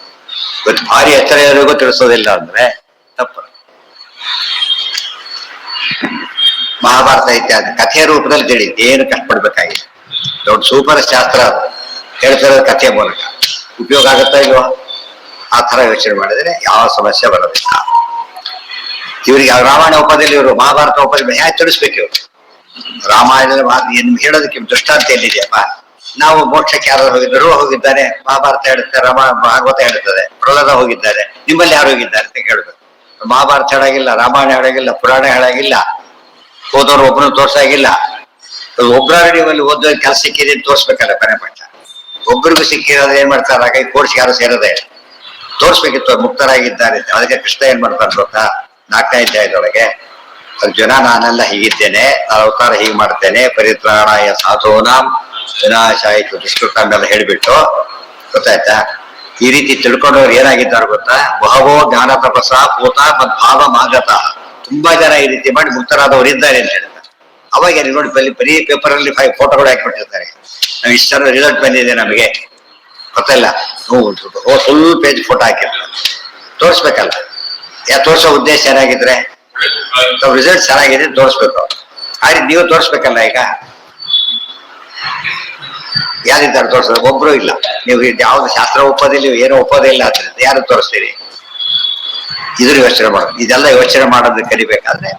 ಇವತ್ತು ಭಾರಿ ಎಚ್ಚರಿಗೂ ತಿಳಿಸೋದಿಲ್ಲ ಅಂದ್ರೆ ತಪ್ಪು. ಮಹಾಭಾರತ ಇತ್ಯಾದಿ ಕಥೆಯ ರೂಪದಲ್ಲಿ ತಿಳಿ, ಏನು ಕಷ್ಟಪಡ್ಬೇಕಾಗಿದೆ. ದೊಡ್ಡ ಸೂಪರ್ ಶಾಸ್ತ್ರ ಅದು. ಹೇಳ್ತಿರೋದು ಕಥೆಯ ಮೂಲಕ ಉಪಯೋಗ ಆಗುತ್ತಾ ಇಲ್ವೋ, ಆ ತರ ಯೋಚನೆ ಮಾಡಿದ್ರೆ ಯಾವ ಸಮಸ್ಯೆ ಬರೋದಿಲ್ಲ. ಇವರಿಗೆ ರಾಮಾಯಣ ಉಪದಲ್ಲಿ ಇವರು ಮಹಾಭಾರತ ಉಪದಲ್ಲಿ ಹೇಗೆ ತಿಳಿಸ್ಬೇಕು ಇವರು. ರಾಮಾಯಣದ ಹೇಳೋದಕ್ಕೆ ದೃಷ್ಟಾಂತ ಎಲ್ಲಿದೆಯಪ್ಪ. ನಾವು ಮೋಕ್ಷಕ್ಕೆ ಯಾರು ಹೋಗಿದ್ದಾರೆ, ಮಹಾಭಾರತ ಹೇಳುತ್ತೆ, ಭಾಗವತ ಹೇಳುತ್ತದೆ, ಪ್ರಹ್ಲಾದ ಹೋಗಿದ್ದಾರೆ, ನಿಮ್ಮಲ್ಲಿ ಯಾರು ಹೋಗಿದ್ದಾರೆ ಅಂತ ಕೇಳಬೇಕು. ಮಹಾಭಾರತ ಹೇಳಾಗಿಲ್ಲ, ರಾಮಾಯಣ ಹೇಳಾಗಿಲ್ಲ, ಪುರಾಣ ಹೇಳಾಗಿಲ್ಲ, ಓದೋರು ಒಬ್ಬನು ತೋರ್ಸಾಗಿಲ್ಲ. ಒಬ್ಬರ ನೀವಲ್ಲಿ ಓದೋ ಕೆಲಸ ಸಿಕ್ಕಿದೆ ಅಂತ ತೋರ್ಸ್ಬೇಕಲ್ಲ. ಕೊನೆ ಪಕ್ಷ ಒಬ್ಬರಿಗೂ ಸಿಕ್ಕಿರೋದು ಏನ್ ಮಾಡ್ತಾರೆ, ಹಾಗಾಗಿ ಕೋರ್ಸ್ ಯಾರು ಸೇರೋದೇ ತೋರ್ಸ್ಬೇಕಿತ್ತು ಮುಕ್ತರಾಗಿದ್ದಾರೆ. ಅದಕ್ಕೆ ಕೃಷ್ಣ ಏನ್ ಮಾಡ್ತಾರೆ ಗೊತ್ತಾ, 4ನೇ ಅಧ್ಯಾಯದೊಳಗೆ ಜನ ನಾನೆಲ್ಲ ಹೀಗಿದ್ದೇನೆ, ನಾನು ಅವತಾರ ಹೀಗೆ ಮಾಡ್ತೇನೆ, ಪರಿತ್ರಾಣಾಯ ಸಾಧೂನಾಂ ವಿನಾಶಾಯ ದುಷ್ಕೃತಂಗೆಲ್ಲ ಹೇಳ್ಬಿಟ್ಟು, ಗೊತ್ತಾಯ್ತಾ, ಈ ರೀತಿ ತಿಳ್ಕೊಂಡವ್ರು ಏನಾಗಿದ್ದಾರೆ ಗೊತ್ತಾ, ಬಹವೋ ಜ್ಞಾನ ತಪಸ ಪೂತ ಮದ್ಭಾವ ಮಾಗತ, ತುಂಬಾ ಜನ ಈ ರೀತಿ ಮಾಡಿ ಮುಕ್ತರಾದವರು ಇದ್ದಾರೆ ಅಂತ ಹೇಳ್ತಾರೆ. ಅವಾಗ ನೋಡಿ ಬರೀ ಪೇಪರ್ ಅಲ್ಲಿ 5 ಫೋಟೋಗಳು ಹಾಕಿಬಿಟ್ಟಿರ್ತಾರೆ. ನಾವು ಇಷ್ಟರ ರಿಸಲ್ಟ್ ಬಂದಿದೆ ನಮಗೆ ಗೊತ್ತಿಲ್ಲ, ಫುಲ್ ಪೇಜ್ ಫೋಟೋ ಹಾಕಿರ್ತಾರೆ. ತೋರಿಸ್ಬೇಕಲ್ಲ, ತೋರ್ಸೋ ಉದ್ದೇಶ ಏನಾಗಿದ್ರೆ ರಿಸಲ್ಟ್ ಚೆನ್ನಾಗಿದೆ ತೋರಿಸ್ಬೇಕು. ಆದ್ರೆ ನೀವು ತೋರಿಸ್ಬೇಕಲ್ಲ. ಈಗ ಯಾರಿದ್ದಾರೆ ತೋರಿಸೋದು? ಒಬ್ರು ಇಲ್ಲ. ನೀವು ಯಾವ್ದು ಶಾಸ್ತ್ರ ಒಪ್ಪೋದಿಲ್ಲ, ಏನೋ ಒಪ್ಪೋದೇ ಇಲ್ಲ ಆದ್ರಿಂದ ಯಾರು ತೋರಿಸ್ತೀರಿ? ಇದ್ರ ಯೋಚನೆ ಮಾಡೋದು. ಇದೆಲ್ಲ ಯೋಚನೆ ಮಾಡೋದು ಕಲಿಬೇಕಾದ್ರೆ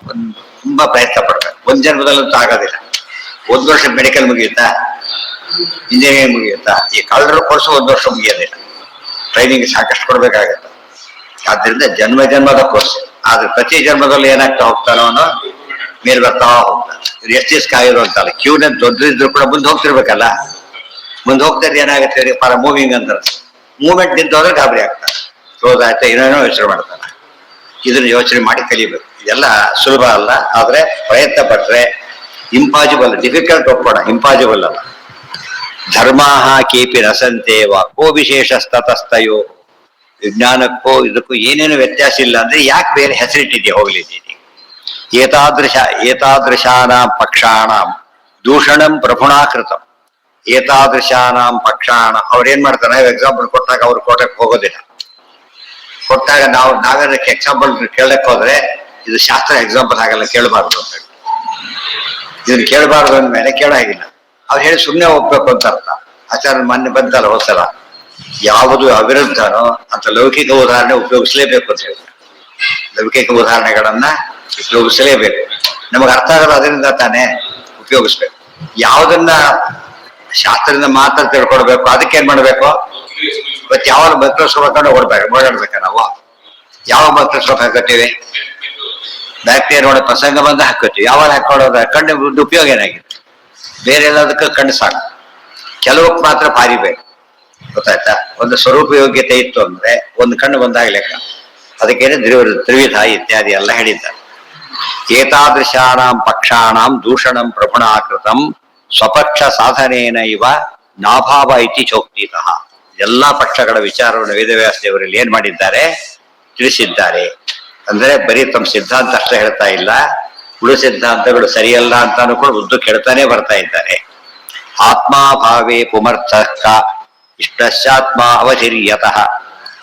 ತುಂಬಾ ಪ್ರಯತ್ನ ಪಡ್ಬೇಕು. ಒಂದ್ ಜನ್ಮದಲ್ಲಂತೂ ಆಗೋದಿಲ್ಲ. 1 ವರ್ಷ ಮೆಡಿಕಲ್ ಮುಗಿಯುತ್ತಾ, ಇಂಜಿನಿಯರಿಂಗ್ ಮುಗಿಯುತ್ತಾ? ಈ ಕಳ್ಳರು ಕೋರ್ಸ್ 1 ವರ್ಷ ಮುಗಿಯೋದಿಲ್ಲ. ಟ್ರೈನಿಂಗ್ ಸಾಕಷ್ಟು ಕೊಡ್ಬೇಕಾಗತ್ತೆ. ಆದ್ರಿಂದ ಜನ್ಮದ ಕೋರ್ಸ್. ಆದ್ರೆ ಪ್ರತಿ ಜನ್ಮದಲ್ಲಿ ಏನಾಗ್ತಾ ಹೋಗ್ತಾನೋ ಅನ್ನೋ ಮೇಲೆ ಬರ್ತಾ ಹೋಗ್ತಾನೆ. ಎಷ್ಟು ದಿವಸ ಕಾಯಿರೋ ಅಂತಲ್ಲ, ಕ್ಯೂನ ದೊಡ್ಡದಿದ್ರು ಕೂಡ ಮುಂದೆ ಹೋಗ್ತಿರ್ಬೇಕಲ್ಲ. ಮುಂದೆ ಹೋಗ್ತಾರೆ ಏನಾಗುತ್ತೆ, ಫಾರ್ ಮೂವಿಂಗ್ ಅಂತಾರೆ. ಮೂವ್ಮೆಂಟ್ ನಿಂತೋದ್ರೆ ಗಾಬರಿ ಆಗ್ತಾರೆ, ಕ್ಲೋಸ್ ಆಯ್ತಾ, ಏನೇನೋ ಯೋಚನೆ ಮಾಡ್ತಾನೆ. ಇದನ್ನ ಯೋಚನೆ ಮಾಡಿ ಕಲಿಬೇಕು. ಇದೆಲ್ಲ ಸುಲಭ ಅಲ್ಲ, ಆದ್ರೆ ಪ್ರಯತ್ನ ಪಟ್ರೆ ಇಂಪಾಸಿಬಲ್. ಡಿಫಿಕಲ್ಟ್ ಒಪ್ಪೋಣ, ಇಂಪಾಸಿಬಲ್ ಅಲ್ಲ. ಧರ್ಮಾಹ ಕೇಪಿ ರಸಂತೇವ ಕೋ ವಿಶೇಷಸ್ತತಸ್ತಯೋ. ವಿಜ್ಞಾನಕ್ಕೂ ಇದಕ್ಕೂ ಏನೇನು ವ್ಯತ್ಯಾಸ ಇಲ್ಲ ಅಂದ್ರೆ ಯಾಕೆ ಬೇರೆ ಹೆಸರಿಟ್ಟಿದ್ಯಾ ಹೋಗ್ಲಿದ್ದೀನಿ. ಏತಾದೃಶಾನಾಂ ಪಕ್ಷಾಣಂ ದೂಷಣಂ ಪ್ರಭುಣಾಕೃತಂ. ಏತಾದೃಶಾನಾಂ ಪಕ್ಷಾಣ ಅವ್ರೇನ್ ಮಾಡ್ತಾರೆ, ನಾವು ಎಕ್ಸಾಂಪಲ್ ಕೊಟ್ಟಾಗ ಅವ್ರು ಕೋಟಕ್ಕೆ ಹೋಗೋದಿಲ್ಲ. ಕೊಟ್ಟಾಗ ನಾವೇನಕ್ಕೆ ಎಕ್ಸಾಂಪಲ್ ಕೇಳಕ್ ಹೋದ್ರೆ ಇದು ಶಾಸ್ತ್ರ ಎಕ್ಸಾಂಪಲ್ ಆಗಲ್ಲ, ಕೇಳಬಾರ್ದು ಅಂತ ಹೇಳಿ. ಇದನ್ನ ಕೇಳಬಾರ್ದು ಅಂದ್ಮೇಲೆ ಕೇಳಾಗಿಲ್ಲ. ಅವ್ರು ಹೇಳಿ ಸುಮ್ಮನೆ ಹೋಗ್ಬೇಕು ಅಂತ ಅರ್ಥ. ಆಚಾರ ಮೊನ್ನೆ ಬಂತಲ್ಲ ಹೋದ್ಸಲ, ಯಾವುದು ಅವಿರುದ್ಧನೋ ಅಂತ ಲೌಕಿಕ ಉದಾಹರಣೆ ಉಪಯೋಗಿಸಲೇಬೇಕು ಅಂತ ಹೇಳಿ. ಲೌಕಿಕ ಉದಾಹರಣೆಗಳನ್ನ ಉಪಯೋಗಿಸಲೇಬೇಕು. ನಮಗೆ ಅರ್ಥ ಆಗಲ್ಲ, ಅದರಿಂದ ತಾನೇ ಉಪಯೋಗಿಸ್ಬೇಕು. ಯಾವುದನ್ನ ಶಾಸ್ತ್ರದಿಂದ ಮಾತ್ರ ತಿಳ್ಕೊಡ್ಬೇಕು. ಅದಕ್ಕೆ ಏನ್ ಮಾಡ್ಬೇಕು? ಇವತ್ತು ಯಾವಾಗ ಮೈಕ್ರೋಸ್ಕೋಪ್ ಹಾಕೊಂಡು ಓಡಾಡ್ಬೇಕ ನಾವು? ಯಾವಾಗ ಮೈಕ್ರೋಸ್ಕೋಪ್ ಹಾಕೋತೀವಿ? ಬ್ಯಾಕ್ಟೀರಿಯಾ ನೋಡೋ ಪ್ರಸಂಗ ಬಂದ ಹಾಕೋತೀವಿ. ಯಾವಾಗ ಹಾಕೊಳ್ಳೋದ? ಕಣ್ಣು ಉಪಯೋಗ ಏನಾಗಿದೆ? ಬೇರೆ ಎಲ್ಲದಕ್ಕೆ ಕಣ್ಣು ಸಾಕು. ಕೆಲವಕ್ಕೆ ಮಾತ್ರ ಭಾರಿ ಬೇಕು. ಗೊತ್ತಾಯ್ತಾ? ಒಂದು ಸ್ವರೂಪ ಯೋಗ್ಯತೆ ಇತ್ತು ಅಂದ್ರೆ ಒಂದು ಕಣ್ಣು ಬಂದಾಗ ಲೆಕ್ಕ. ಅದಕ್ಕೇನೆ ತ್ರಿವಿಧ ಇತ್ಯಾದಿ ಎಲ್ಲ ಹೇಳಿದ್ದಾರೆ. ಏತಾದೃಶಾನಾಂ ಪಕ್ಷಾಣಾಂ ದೂಷಣಂ ಪ್ರಭುಣಾಕೃತಂ ಸ್ವಪಕ್ಷ ಸಾಧನೇನ ಇವ ನಾಭಾವ ಇತಿ ಚೋಕ್ತಿತಃ. ಎಲ್ಲಾ ಪಕ್ಷಗಳ ವಿಚಾರವನ್ನು ವೇದವ್ಯಾಸದೇವರಲ್ಲಿ ಏನ್ ಮಾಡಿದ್ದಾರೆ? ತಿಳಿಸಿದ್ದಾರೆ. ಅಂದ್ರೆ ಬರೀ ತಮ್ಮ ಸಿದ್ಧಾಂತ ಅಷ್ಟೇ ಹೇಳ್ತಾ ಇಲ್ಲ, ಉಳು ಸಿದ್ಧಾಂತಗಳು ಸರಿಯಲ್ಲ ಅಂತಾನು ಕೂಡ ಉದ್ದಕ್ಕೆ ಹೇಳ್ತಾನೆ ಬರ್ತಾ ಇದ್ದಾರೆ. ಆತ್ಮಾಭಾವೇ ಪುಮರ್ಥಕ ಇಷ್ಟಶ್ಚಾತ್ಮ ಅವಧಿರ್ಯತಃ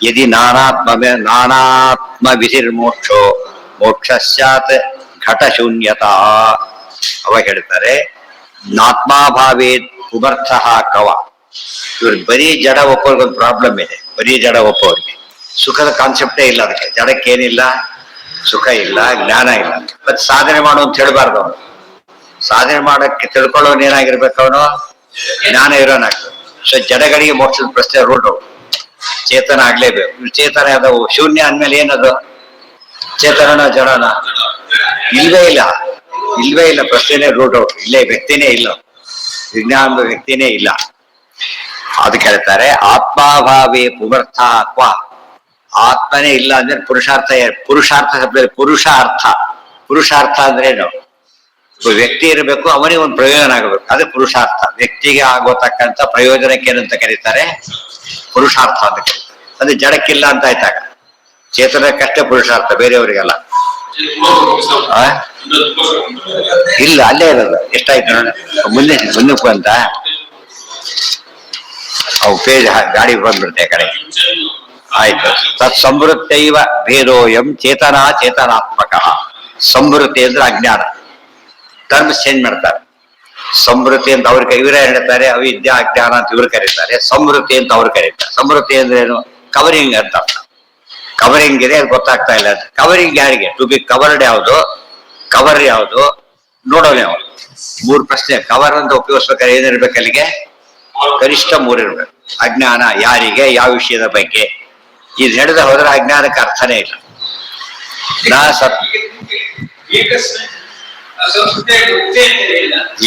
ಯದಿ ನಾನಾತ್ಮ ವಿಧಿರ್ಮೋಕ್ಷೋ ಮೋಕ್ಷಸ್ಯಾತ್ ಘಟಶೂನ್ಯತಾ. ಅವ ಹೇಳ್ತಾರೆ ನಾತ್ಮಾಭಾವೇ ಪುಮರ್ಥ ಕವ. ಇವ್ರಿಗೆ ಬರೀ ಜಡ ಒಪ್ಪೋರ್ಗೊಂದು ಪ್ರಾಬ್ಲಮ್ ಇದೆ. ಬರೀ ಜಡ ಒಪ್ಪೋರಿಗೆ ಸುಖದ ಕಾನ್ಸೆಪ್ಟೇ ಇಲ್ಲ. ಅದಕ್ಕೆ ಜಡಕ್ಕೇನಿಲ್ಲ, ಸುಖ ಇಲ್ಲ, ಜ್ಞಾನ ಇಲ್ಲ. ಮತ್ತೆ ಸಾಧನೆ ಮಾಡು ಅಂತ ಹೇಳ್ಬಾರ್ದು. ಅವನು ಸಾಧನೆ ಮಾಡಕ್ಕೆ ತಿಳ್ಕೊಳ್ಳೋನ್ ಏನಾಗಿರ್ಬೇಕು? ಅವನು ಜ್ಞಾನ ಇರೋನಾಗ್ತದೆ. ಸೊ ಜಡಗಳಿಗೆ ಮೋಕ್ಷದ ಪ್ರಶ್ನೆ ರೂಟ್ ಔಟ್. ಚೇತನ ಆಗ್ಲೇಬೇಕು. ಚೇತನ ಅದವು ಶೂನ್ಯ ಅಂದ್ಮೇಲೆ ಏನದು? ಚೇತನನ ಜಡನ? ಇಲ್ವೇ ಇಲ್ಲ, ಇಲ್ವೇ ಇಲ್ಲ. ಪ್ರಶ್ನೆನೇ ರೂಟ್ ಔಟ್. ಇಲ್ಲೇ ವ್ಯಕ್ತಿನೇ ಇಲ್ಲ, ವಿಜ್ಞಾನದ ವ್ಯಕ್ತಿನೇ ಇಲ್ಲ. ಅದಕ್ಕೆ ಹೇಳ್ತಾರೆ ಆತ್ಮಾಭಾವೇ ಪುಮರ್ಥ ಕ್ವ. ಆತ್ಮನೇ ಇಲ್ಲ ಅಂದ್ರೆ ಪುರುಷಾರ್ಥ. ಪುರುಷಾರ್ಥ ಶಬ್ದ ಪುರುಷಾರ್ಥ. ಪುರುಷಾರ್ಥ ಅಂದ್ರೆ ಏನು? ವ್ಯಕ್ತಿ ಇರಬೇಕು, ಅವನಿಗೆ ಒಂದು ಪ್ರಯೋಜನ ಆಗಬೇಕು. ಅದೇ ಪುರುಷಾರ್ಥ. ವ್ಯಕ್ತಿಗೆ ಆಗೋತಕ್ಕಂಥ ಪ್ರಯೋಜನಕ್ಕೆ ಏನಂತ ಕರೀತಾರೆ? ಪುರುಷಾರ್ಥ ಅಂತ ಕರೀತಾರೆ. ಅಂದ್ರೆ ಜಡಕ್ಕಿಲ್ಲ ಅಂತ ಆಯ್ತಾಗ. ಚೇತನಕ್ಕಷ್ಟೇ ಪುರುಷಾರ್ಥ, ಬೇರೆಯವರಿಗೆಲ್ಲ ಇಲ್ಲ. ಅಲ್ಲೇ ಇರೋದು. ಎಷ್ಟಾಯ್ತು ನೋಡಿ, ಮುಂದಕ್ಕೆ ಬಂತ ಅವು ಪೇಜ್ ಗಾಡಿ ಬಂದ್ಬಿಡುತ್ತೆ ಆ ಕಡೆ. ಆಯ್ತು. ತತ್ ಸಂವೃತ್ತೈವ ಭೇದೋಯಂ ಚೇತನಾ ಚೇತನಾತ್ಮಕ. ಸಂವೃತ್ತಿ ಅಂದ್ರೆ ಅಜ್ಞಾನ. ಟರ್ಮ್ಸ್ ಚೇಂಜ್ ಮಾಡ್ತಾರೆ. ಸಂವೃತ್ತಿ ಅಂತ ಅವ್ರ ಇವರೇ ಹೇಳ್ತಾರೆ, ಅವಿದ್ಯಾ ಅಜ್ಞಾನ ಅಂತ ಇವ್ರು ಕರೀತಾರೆ. ಸಂವೃತ್ತಿ ಅಂತ ಅವ್ರು ಕರೀತಾರೆ. ಸಂವೃತ್ತಿ ಅಂದ್ರೆ ಏನು? ಕವರಿಂಗ್ ಅಂತ ಅರ್ಥ. ಕವರಿಂಗ್ ಇದೆ, ಅದು ಗೊತ್ತಾಗ್ತಾ ಇಲ್ಲ. ಕವರಿಂಗ್ ಯಾರಿಗೆ? ಟು ಬಿ ಕವರ್ಡ್ ಯಾವುದು, ಕವರ್ ಯಾವುದು, ನೋಡೋಣ ಯಾವುದು? ಮೂರು ಪ್ರಶ್ನೆ. ಕವರ್ ಅಂತ ಉಪಯೋಗಿಸ್ಬೇಕಾದ್ರೆ ಏನಿರ್ಬೇಕು ಅಲ್ಲಿಗೆ? ಕನಿಷ್ಠ ಮೂರಿರ್ಬೇಕು. ಅಜ್ಞಾನ ಯಾರಿಗೆ, ಯಾವ ವಿಷಯದ ಬಗ್ಗೆ. ಇದು ನಡೆದ ಹೋದ್ರೆ ಅಜ್ಞಾನಕ್ಕೆ ಅರ್ಥನೇ ಇಲ್ಲ.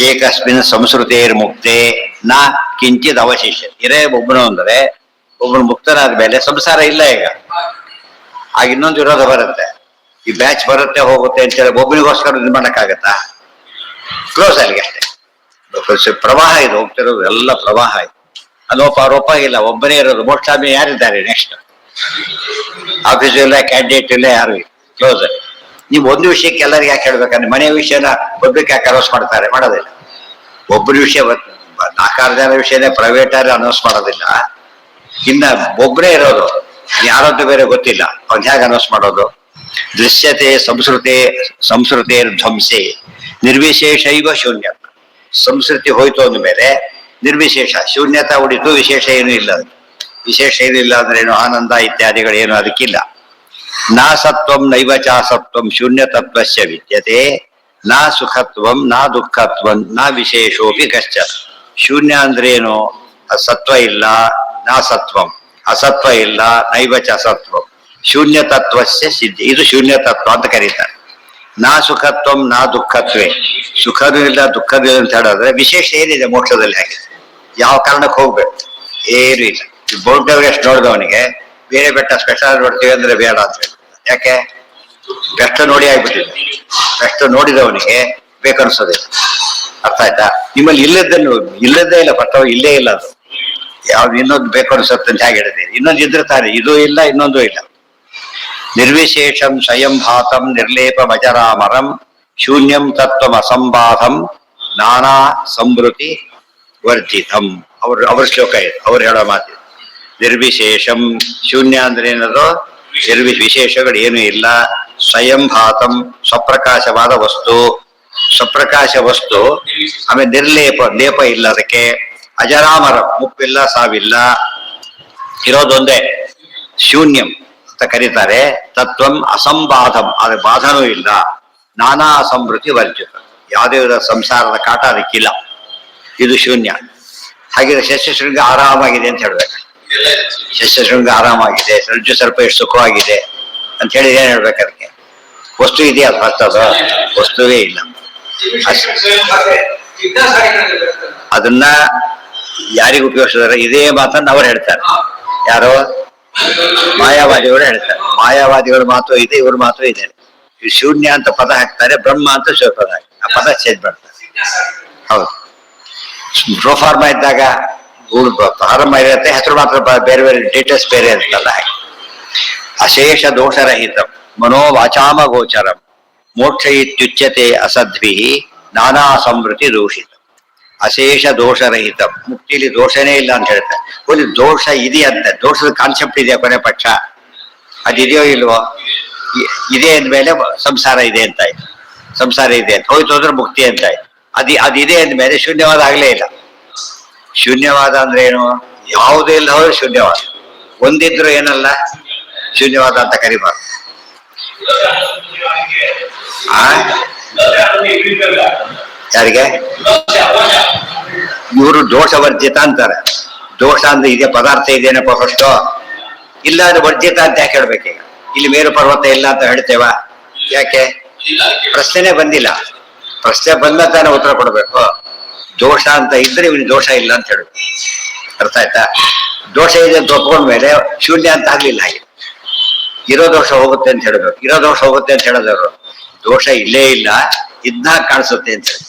ಏಕಸ್ಮಿನ್ ಸಂಸ್ಕೃತೇರ್ ಮುಕ್ತೆ ನ ಕಿಂಚಿತ್ ಅವಶೇಷ. ಇರೇ ಒಬ್ಬನು ಅಂದ್ರೆ ಒಬ್ಬನು ಮುಕ್ತನಾದ ಮೇಲೆ ಸಂಸಾರ ಇಲ್ಲ. ಈಗ ಆಗ ಇನ್ನೊಂದು ವಿರೋಧ ಬರುತ್ತೆ. ಈ ಬ್ಯಾಚ್ ಬರುತ್ತೆ ಹೋಗುತ್ತೆ ಅಂತ ಹೇಳಿ ಒಬ್ಬನಿಗೋಸ್ಕರ ಇದು ಮಾಡಕ್ಕಾಗತ್ತಾ? ಕ್ಲೋಸ್ ಅಲ್ಲಿಗೆ ಅಷ್ಟೇ. ಪ್ರವಾಹ ಇದು, ಹೋಗ್ತಿರೋದು ಎಲ್ಲ ಪ್ರವಾಹ ಇದು. ಅನೋಪಾರೋಪ ಇಲ್ಲ, ಒಬ್ಬನೇ ಇರೋದು. ಮೋಕ್ಷಾಮಿ ಯಾರಿದ್ದಾರೆ ನೆಕ್ಸ್ಟ್? ಆಫೀಸ್ ಇಲ್ಲ, ಕ್ಯಾಂಡಿಡೇಟ್ ಇಲ್ಲ, ಯಾರು ಇಲ್ಲ. ಕ್ಲೋಸ್. ನೀವು ಒಂದು ವಿಷಯಕ್ಕೆ ಎಲ್ಲರಿಗೆ ಯಾಕೆ ಹೇಳ್ಬೇಕಂದ್ರೆ ಮನೆ ವಿಷಯನ ಒಬ್ಬರಿಗೆ ಯಾಕೆ ಅನೌನ್ಸ್ ಮಾಡ್ತಾರೆ? ಮಾಡೋದಿಲ್ಲ. ಒಬ್ಬರ ವಿಷಯ 4-6 ಜನ ವಿಷಯನೇ ಪ್ರೈವೇಟ್ ಆಗಿ ಅನೌನ್ಸ್ ಮಾಡೋದಿಲ್ಲ. ಇನ್ನ ಒಬ್ಬರೇ ಇರೋದು, ಯಾರದ್ದು ಬೇರೆ ಗೊತ್ತಿಲ್ಲ, ಅವ್ನು ಹೇಗೆ ಅನೌನ್ಸ್ ಮಾಡೋದು? ದೃಶ್ಯತೆ ಸಂಸ್ಕೃತಿ ಧ್ವಂಸೆ ನಿರ್ವಿಶೇಷೈವ ಶೂನ್ಯ. ಸಂಸ್ಕೃತಿ ಹೋಯ್ತು ಅಂದ್ಮೇಲೆ ನಿರ್ವಿಶೇಷ, ಶೂನ್ಯತಾ ಉಳಿತು, ವಿಶೇಷ ಏನೂ ಇಲ್ಲ. ವಿಶೇಷ ಏನೂ ಇಲ್ಲ ಅಂದ್ರೆ ಏನು? ಆನಂದ ಇತ್ಯಾದಿಗಳೇನು ಅದಕ್ಕಿಲ್ಲ. ನಾ ಸತ್ವಂ ನೈವ ಚ ಸತ್ವಂ ಶೂನ್ಯ ತತ್ವಸ್ಯ ವಿದ್ಯತೆ ನಾ ಸುಖತ್ವಂ ನಾ ದುಃಖತ್ವಂ ನಾ ವಿಶೇಷೋಪಿ ಕಶ್ಚ. ಶೂನ್ಯ ಅಂದ್ರೇನು? ಸತ್ವ ಇಲ್ಲ, ನಾ ಸತ್ವಂ, ಅಸತ್ವ ಇಲ್ಲ, ನೈವ ಚ ಅಸತ್ವಂ, ಶೂನ್ಯ ತತ್ವಸ್ಯ ಸಿದ್ಧಿ. ಇದು ಶೂನ್ಯ ತತ್ವ ಅಂತ ಕರೀತಾರೆ. ನಾ ಸುಖತ್ವಂ ನಾ ದುಃಖತ್ವೇ. ಸುಖನೂ ಇಲ್ಲ, ದುಃಖನೂ ಇಲ್ಲ ಅಂತ ಹೇಳಿದ್ರೆ ವಿಶೇಷ ಏನಿದೆ ಮೋಕ್ಷದಲ್ಲಿ? ಹಾಗೆ ಯಾವ ಕಾರಣಕ್ಕೆ ಹೋಗ್ಬೇಕು? ಏನು ಇಲ್ಲ. ಬೋರ್ಡ್ ಎವರೆಸ್ಟ್ ನೋಡಿದವನಿಗೆ ಬೇರೆ ಬೆಟ್ಟ ಸ್ಪೆಷಲ್ ನೋಡ್ತೀವಿ ಅಂದ್ರೆ ಬೇಡ ಅಂತ ಹೇಳಿ. ಯಾಕೆ? ಬೆಟ್ಟ ನೋಡಿ ಆಗ್ಬಿಟ್ಟಿದೆ. ಬೆಟ್ಟ ನೋಡಿದವನಿಗೆ ಬೇಕನ್ಸೋದಿಲ್ಲ. ಅರ್ಥ ಆಯ್ತಾ? ನಿಮ್ಮಲ್ಲಿ ಇಲ್ಲದೇ ಇಲ್ಲ, ಪಟ್ಟ ಇಲ್ಲೇ ಇಲ್ಲ. ಅದು ಯಾವ್ದು ಇನ್ನೊಂದು ಬೇಕು ಅನ್ಸುತ್ತೆ ಅಂತ ಹೇಗೆ ಹೇಳಿದ್ದೀರಿ? ಇನ್ನೊಂದು ಇದ್ರೆ ತಾನೆ, ಇದು ಇಲ್ಲ, ಇನ್ನೊಂದು ಇಲ್ಲ. ನಿರ್ವಿಶೇಷಂ ಸ್ವಯಂಭಾತಂ ನಿರ್ಲೇಪಮಜರಾಮರಂ ಶೂನ್ಯಂ ತತ್ವಂ ಅಸಂಬಾಧಂ ನಾನಾ ಸಂವೃತಿ ವರ್ಜಿತಂ. ಅವ್ರ ಶ್ಲೋಕ ಇದೆ, ಅವ್ರು ಹೇಳೋ ಮಾತು. ನಿರ್ವಿಶೇಷಂ, ಶೂನ್ಯ ಅಂದ್ರೆ ಏನದು? ವಿಶೇಷಗಳು ಏನು ಇಲ್ಲ. ಸ್ವಯಂಭಾತಂ, ಸ್ವಪ್ರಕಾಶವಾದ ವಸ್ತು, ಸ್ವಪ್ರಕಾಶ ವಸ್ತು. ಆಮೇಲೆ ನಿರ್ಲೇಪ, ಲೇಪ ಇಲ್ಲ ಅದಕ್ಕೆ. ಅಜರಾಮರ, ಮುಪ್ಪಿಲ್ಲ, ಸಾವಿಲ್ಲ, ಇರೋದೊಂದೇ. ಶೂನ್ಯಂ ಅಂತ ಕರೀತಾರೆ. ತತ್ವಂ ಅಸಂಬಾಧಂ, ಅದ್ರ ಬಾಧನೂ ಇಲ್ಲ. ನಾನಾ ಸಂವೃತಿ ವರ್ಜಿತ, ಯಾವುದೇ ಸಂಸಾರದ ಕಾಟ ಅದಕ್ಕಿಲ್ಲ. ಇದು ಶೂನ್ಯ. ಹಾಗಿದ್ರೆ ಶಸ್ಯಶೃಂಗ ಆರಾಮಾಗಿದೆ ಅಂತ ಹೇಳ್ಬೇಕು. ಶಸ್ಯಶೃಂಗ ಆರಾಮಾಗಿದೆ, ರಜ್ಜು ಸರ್ಪ ಎಷ್ಟು ಸುಖವಾಗಿದೆ ಅಂತ ಹೇಳಿ ಏನ್ ಹೇಳ್ಬೇಕು ಅದಕ್ಕೆ? ವಸ್ತು ಇದೆಯಾ? ಫಸ್ಟ್ ಅದು ವಸ್ತುವೇ ಇಲ್ಲ. ಅದನ್ನ ಯಾರಿಗೆ ಉಪಯೋಗಿಸಿದಾರೆ ಇದೇ ಮಾತನ್ನ ಅವ್ರು ಹೇಳ್ತಾರೆ. ಯಾರೋ ಮಾಯಾವಾದಿಗಳು ಹೇಳ್ತಾರೆ. ಮಾಯಾವಾದಿಗಳ ಮಾತು ಇದೆ, ಇವ್ರ ಮಾತು ಇದೆ. ಶೂನ್ಯ ಅಂತ ಪದ ಹಾಕ್ತಾರೆ, ಬ್ರಹ್ಮ ಅಂತ ಪದ ಹಾಕ್ತಾರೆ. ಆ ಪದ ಚೇಂಜ್ ಮಾಡ್ತಾರೆ. ಹೌದು, ಪ್ರೋಫಾರ್ಮ ಇದ್ದಾಗ ಪ್ರಾರಂಭ ಇರುತ್ತೆ, ಹೆಸರು ಮಾತ್ರ ಬೇರೆ ಬೇರೆ ಡೀಟೇಲ್ಸ್ ಬೇರೆ ಇರುತ್ತಲ್ಲ. ಹಾಗೆ ಅಶೇಷ ದೋಷರಹಿತ ಮನೋವಾಚಾಮ ಗೋಚರಂ ಮೋಕ್ಷ ಇತ್ಯುಚ್ಯತೆ ಅಸದ್ಭಿ ನಾನಾ ಸಂವೃತಿ ದೂಷಿತ. ಅಶೇಷ ದೋಷರಹಿತ, ಮುಕ್ತಿಲಿ ದೋಷನೇ ಇಲ್ಲ ಅಂತ ಹೇಳ್ತಾರೆ. ಒಂದು ದೋಷ ಇದೆಯಂತೆ, ದೋಷದ ಕಾನ್ಸೆಪ್ಟ್ ಇದೆಯಾ ಕೊನೆ ಪಕ್ಷ? ಅದಿದೆಯೋ ಇಲ್ವೋ? ಇದೆ ಅಂದ್ಮೇಲೆ ಸಂಸಾರ ಇದೆ ಅಂತಾಯ್ತು, ಸಂಸಾರ ಇದೆ ಅಂತ ಹೋಯ್ತು ಅಂದ್ರೆ ಮುಕ್ತಿ ಅಂತಾಯ್ತು. ಅದಿದೆ ಅಂದ್ಮೇಲೆ ಶೂನ್ಯವಾದ ಆಗ್ಲೇ ಇಲ್ಲ. ಶೂನ್ಯವಾದ ಅಂದ್ರೆ ಏನು? ಯಾವುದೇ ಇಲ್ಲ ಹೋದ್ರೆ ಶೂನ್ಯವಾದ. ಒಂದಿದ್ರು ಏನಲ್ಲ ಶೂನ್ಯವಾದ ಅಂತ ಕರಿಬಾರ್ದು. ಯಾರಿಗೆ? ಇವರು ದೋಷ ವರ್ಜಿತ ಅಂತಾರೆ. ದೋಷ ಅಂದ್ರೆ ಇದೆ, ಪದಾರ್ಥ ಇದೇನಪ್ಪ ಫಸ್ಟ್, ಇಲ್ಲ ಅಂದ್ರೆ ವರ್ಜಿತ ಅಂತ ಯಾಕೆ ಹೇಳ್ಬೇಕೀಗ? ಇಲ್ಲಿ ಮೇರು ಪರ್ವತ ಇಲ್ಲ ಅಂತ ಹೇಳ್ತೇವ? ಯಾಕೆ? ಪ್ರಶ್ನೆನೇ ಬಂದಿಲ್ಲ. ಪ್ರಶ್ನೆ ಬಂದ ತಾನೇ ಉತ್ತರ ಕೊಡ್ಬೇಕು. ದೋಷ ಅಂತ ಇದ್ರೆ ಇವನಿಗೆ ದೋಷ ಇಲ್ಲ ಅಂತ ಹೇಳ್ಬೇಕು. ಅರ್ಥ ಆಯ್ತಾ? ದೋಷ ಇದೆ ಅಂತ ಒಪ್ಕೊಂಡ್ಮೇಲೆ ಶೂನ್ಯ ಅಂತ ಆಗ್ಲಿಲ್ಲ. ಹಾಗೆ ಇರೋ ದೋಷ ಹೋಗುತ್ತೆ ಅಂತ ಹೇಳ್ಬೇಕು. ಇರೋ ದೋಷ ಹೋಗುತ್ತೆ ಅಂತ ಹೇಳಿದವರು ದೋಷ ಇಲ್ಲೇ ಇಲ್ಲ, ಇದ್ದಾಗ ಕಾಣಿಸುತ್ತೆ ಅಂತ ಹೇಳಿ.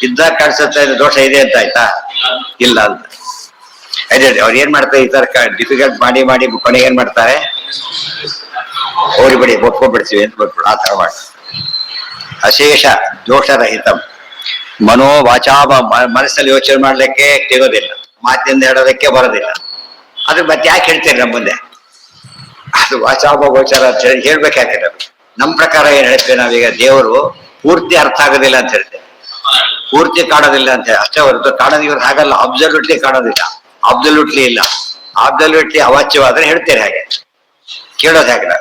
ಇದ್ದಾಗ ಕಾಣಿಸುತ್ತೆ ಅಂದ್ರೆ ದೋಷ ಇದೆ ಅಂತ ಆಯ್ತಾ? ಇಲ್ಲ ಅಂತ. ಅದೇ ಅವ್ರು ಏನ್ ಮಾಡ್ತಾರೆ, ಈ ತರ ಡಿಫಿಕಲ್ಟ್ ಮಾಡಿ ಮಾಡಿ ಕೊನೆಗೆ ಏನ್ ಮಾಡ್ತಾರೆ? ಹೋಗ್ಬಿಡಿ ಒಪ್ಕೊಂಡ್ಬಿಡ್ತೀವಿ ಅಂತ ಬರ್ಬಿಡು, ಆ ತರ ಮಾಡಿ. ಅಶೇಷ ದೋಷರಹಿತ ಮನೋವಾಚಾಮ, ಮನಸ್ಸಲ್ಲಿ ಯೋಚನೆ ಮಾಡ್ಲಿಕ್ಕೆ ತೆಗೋದಿಲ್ಲ, ಮಾತಿನಿಂದ ಹೇಳೋದಕ್ಕೆ ಬರೋದಿಲ್ಲ. ಅದ್ರ ಮತ್ತೆ ಯಾಕೆ ಹೇಳ್ತೀರಿ ನಮ್ಮ ಮುಂದೆ? ಅದು ವಾಚಾಮ ಗೋಚರ ಅಂತ ಹೇಳಿ ಹೇಳ್ಬೇಕಾಗ್ತದೆ ನಮ್ಗೆ. ನಮ್ಮ ಪ್ರಕಾರ ಏನ್ ಹೇಳ್ತೇವೆ ನಾವೀಗ? ದೇವರು ಪೂರ್ತಿ ಅರ್ಥ ಆಗೋದಿಲ್ಲ ಅಂತ ಹೇಳ್ತೇವೆ, ಪೂರ್ತಿ ಕಾಣೋದಿಲ್ಲ ಅಂತ ಹೇಳಿ ಅಷ್ಟೇ ಹೊರತು ಕಾಣೋದು ಇವ್ರು ಹಾಗಲ್ಲ. ಅಬ್ಸಲ್ಯೂಟ್ಲಿ ಕಾಣೋದಿಲ್ಲ, ಅಬ್ಸಲ್ಯೂಟ್ಲಿ ಇಲ್ಲ. ಅಬ್ಸಲ್ಯೂಟ್ಲಿ ಅವಾಚ್ಯವಾದ್ರೆ ಹೇಳ್ತೇನೆ ಹಾಗೆ, ಕೇಳೋದು ಹಾಗೆ.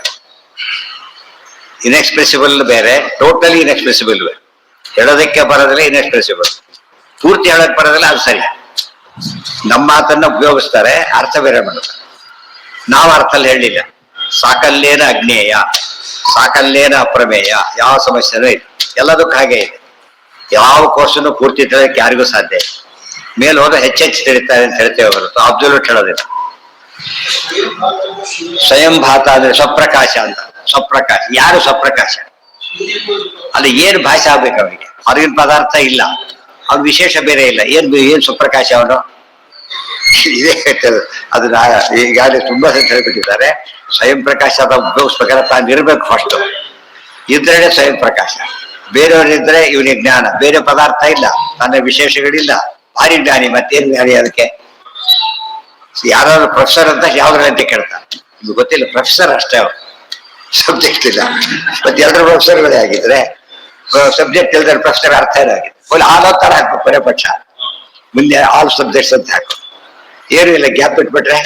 ಇನ್ಎಕ್ಸ್ಪ್ರೆಸಿಬಲ್ ಬೇರೆ, ಟೋಟಲಿ ಇನ್ಎಕ್ಸ್ಪ್ರೆಸಿಬಲ್ ಬೇರೆ. ಹೇಳೋದಕ್ಕೆ ಬರೋದಿಲ್ಲ, ಇನ್ಎಕ್ಸ್ಪ್ರೆಸಿಬಲ್. ಪೂರ್ತಿ ಹೇಳಕ್ ಬರೋದಿಲ್ಲ, ಅದು ಸರಿ. ನಮ್ಮ ಮಾತನ್ನ ಉಪಯೋಗಿಸ್ತಾರೆ, ಅರ್ಥ ಬೇರೆ ಮಾಡ್ತಾರೆ. ನಾವು ಅರ್ಥಲ್ಲಿ ಹೇಳಲಿಲ್ಲ. ಸಾಕಲ್ಲೇನ ಅಜ್ಞೇಯ, ಸಾಕಲ್ಲೇನ ಅಪ್ರಮೇಯ, ಯಾವ ಸಮಸ್ಯೆನೂ ಇಲ್ಲ. ಎಲ್ಲದಕ್ಕೂ ಹಾಗೆ ಇದೆ. ಯಾವ ಕೋರ್ಸನ್ನು ಪೂರ್ತಿ ತಿಳಿಯಕ್ಕೆ ಯಾರಿಗೂ ಸಾಧ್ಯ ಇಲ್ಲ. ಮೇಲೆ ಹೋದ್ರೆ ಹೆಚ್ಚೆಚ್ಚು ತಿಳಿತಾರೆ ಅಂತ ಹೇಳ್ತೇವೆ ಹೊರತು ಅಬ್ಸಲ್ಯೂಟ್ ಹೇಳೋದಿಲ್ಲ. ಸ್ವಯಂಭಾತ ಅಂದ್ರೆ ಸ್ವಪ್ರಕಾಶ ಅಂತ. ಸ್ವಪ್ರಕಾಶ ಯಾರು? ಸ್ವಪ್ರಕಾಶ. ಅಲ್ಲಿ ಏನ್ ಭಾಷೆ ಆಗ್ಬೇಕು ಅವನಿಗೆ? ಹೊರಗಿನ ಪದಾರ್ಥ ಇಲ್ಲ, ಅವ್ನ ವಿಶೇಷ ಬೇರೆ ಇಲ್ಲ. ಏನ್ ಸ್ವಪ್ರಕಾಶ ಅವನು? ಇದೇ ಹೇಳ್ತೇವೆ. ಅದನ್ನ ಈಗಾಗಲೇ ತುಂಬಾ ಸತಿ ಹೇಳ್ಬಿಟ್ಟಿದ್ದಾರೆ. ಸ್ವಯಂ ಪ್ರಕಾಶ ಉಪಯೋಗಿಸ್ಬೇಕಾದ್ರೆ ತಾನಿರ್ಬೇಕು ಫಸ್ಟ್, ಇದ್ರೆ ಸ್ವಯಂ ಪ್ರಕಾಶ. ಬೇರೆಯವರಿದ್ರೆ ಇವನಿಗೆ ಜ್ಞಾನ, ಬೇರೆ ಪದಾರ್ಥ ಇಲ್ಲ, ತನ್ನ ವಿಶೇಷಗಳಿಲ್ಲ, ಭಾರಿ ಜ್ಞಾನಿ. ಮತ್ತೇನ್ ಜ್ಞಾನಿ? ಅದಕ್ಕೆ ಯಾರಾದ್ರೂ ಪ್ರೊಫೆಸರ್ ಅಂತ ಯಾವ್ದ್ರಂತೆ ಕೇಳ್ತಾರೆ, ನಿಮ್ಗೆ ಗೊತ್ತಿಲ್ಲ. ಪ್ರೊಫೆಸರ್ ಅಷ್ಟೇ, ಅವ್ರು ಸಬ್ಜೆಕ್ಟ್ ಇಲ್ಲ. ಮತ್ತೆ ಎಲ್ಲರೂ ಪ್ರೊಫೆಸರ್ಗಳೇ ಆಗಿದ್ರೆ ಸಬ್ಜೆಕ್ಟ್ ಇಲ್ದ್ರೆ ಪ್ರೊಫೆಸರ್ ಅರ್ಥ ಏನಾಗಿದೆ? ಆಲ್ ತರ ಹಾಕ್ಬೇಕು ಕೊನೆ ಪಕ್ಷ, ಮುಂದೆ ಆಲ್ ಸಬ್ಜೆಕ್ಟ್ಸ್ ಅಂತ ಹಾಕು. ಏನು ಇಲ್ಲ, ಗ್ಯಾಪ್ ಬಿಟ್ಬಿಟ್ರೆ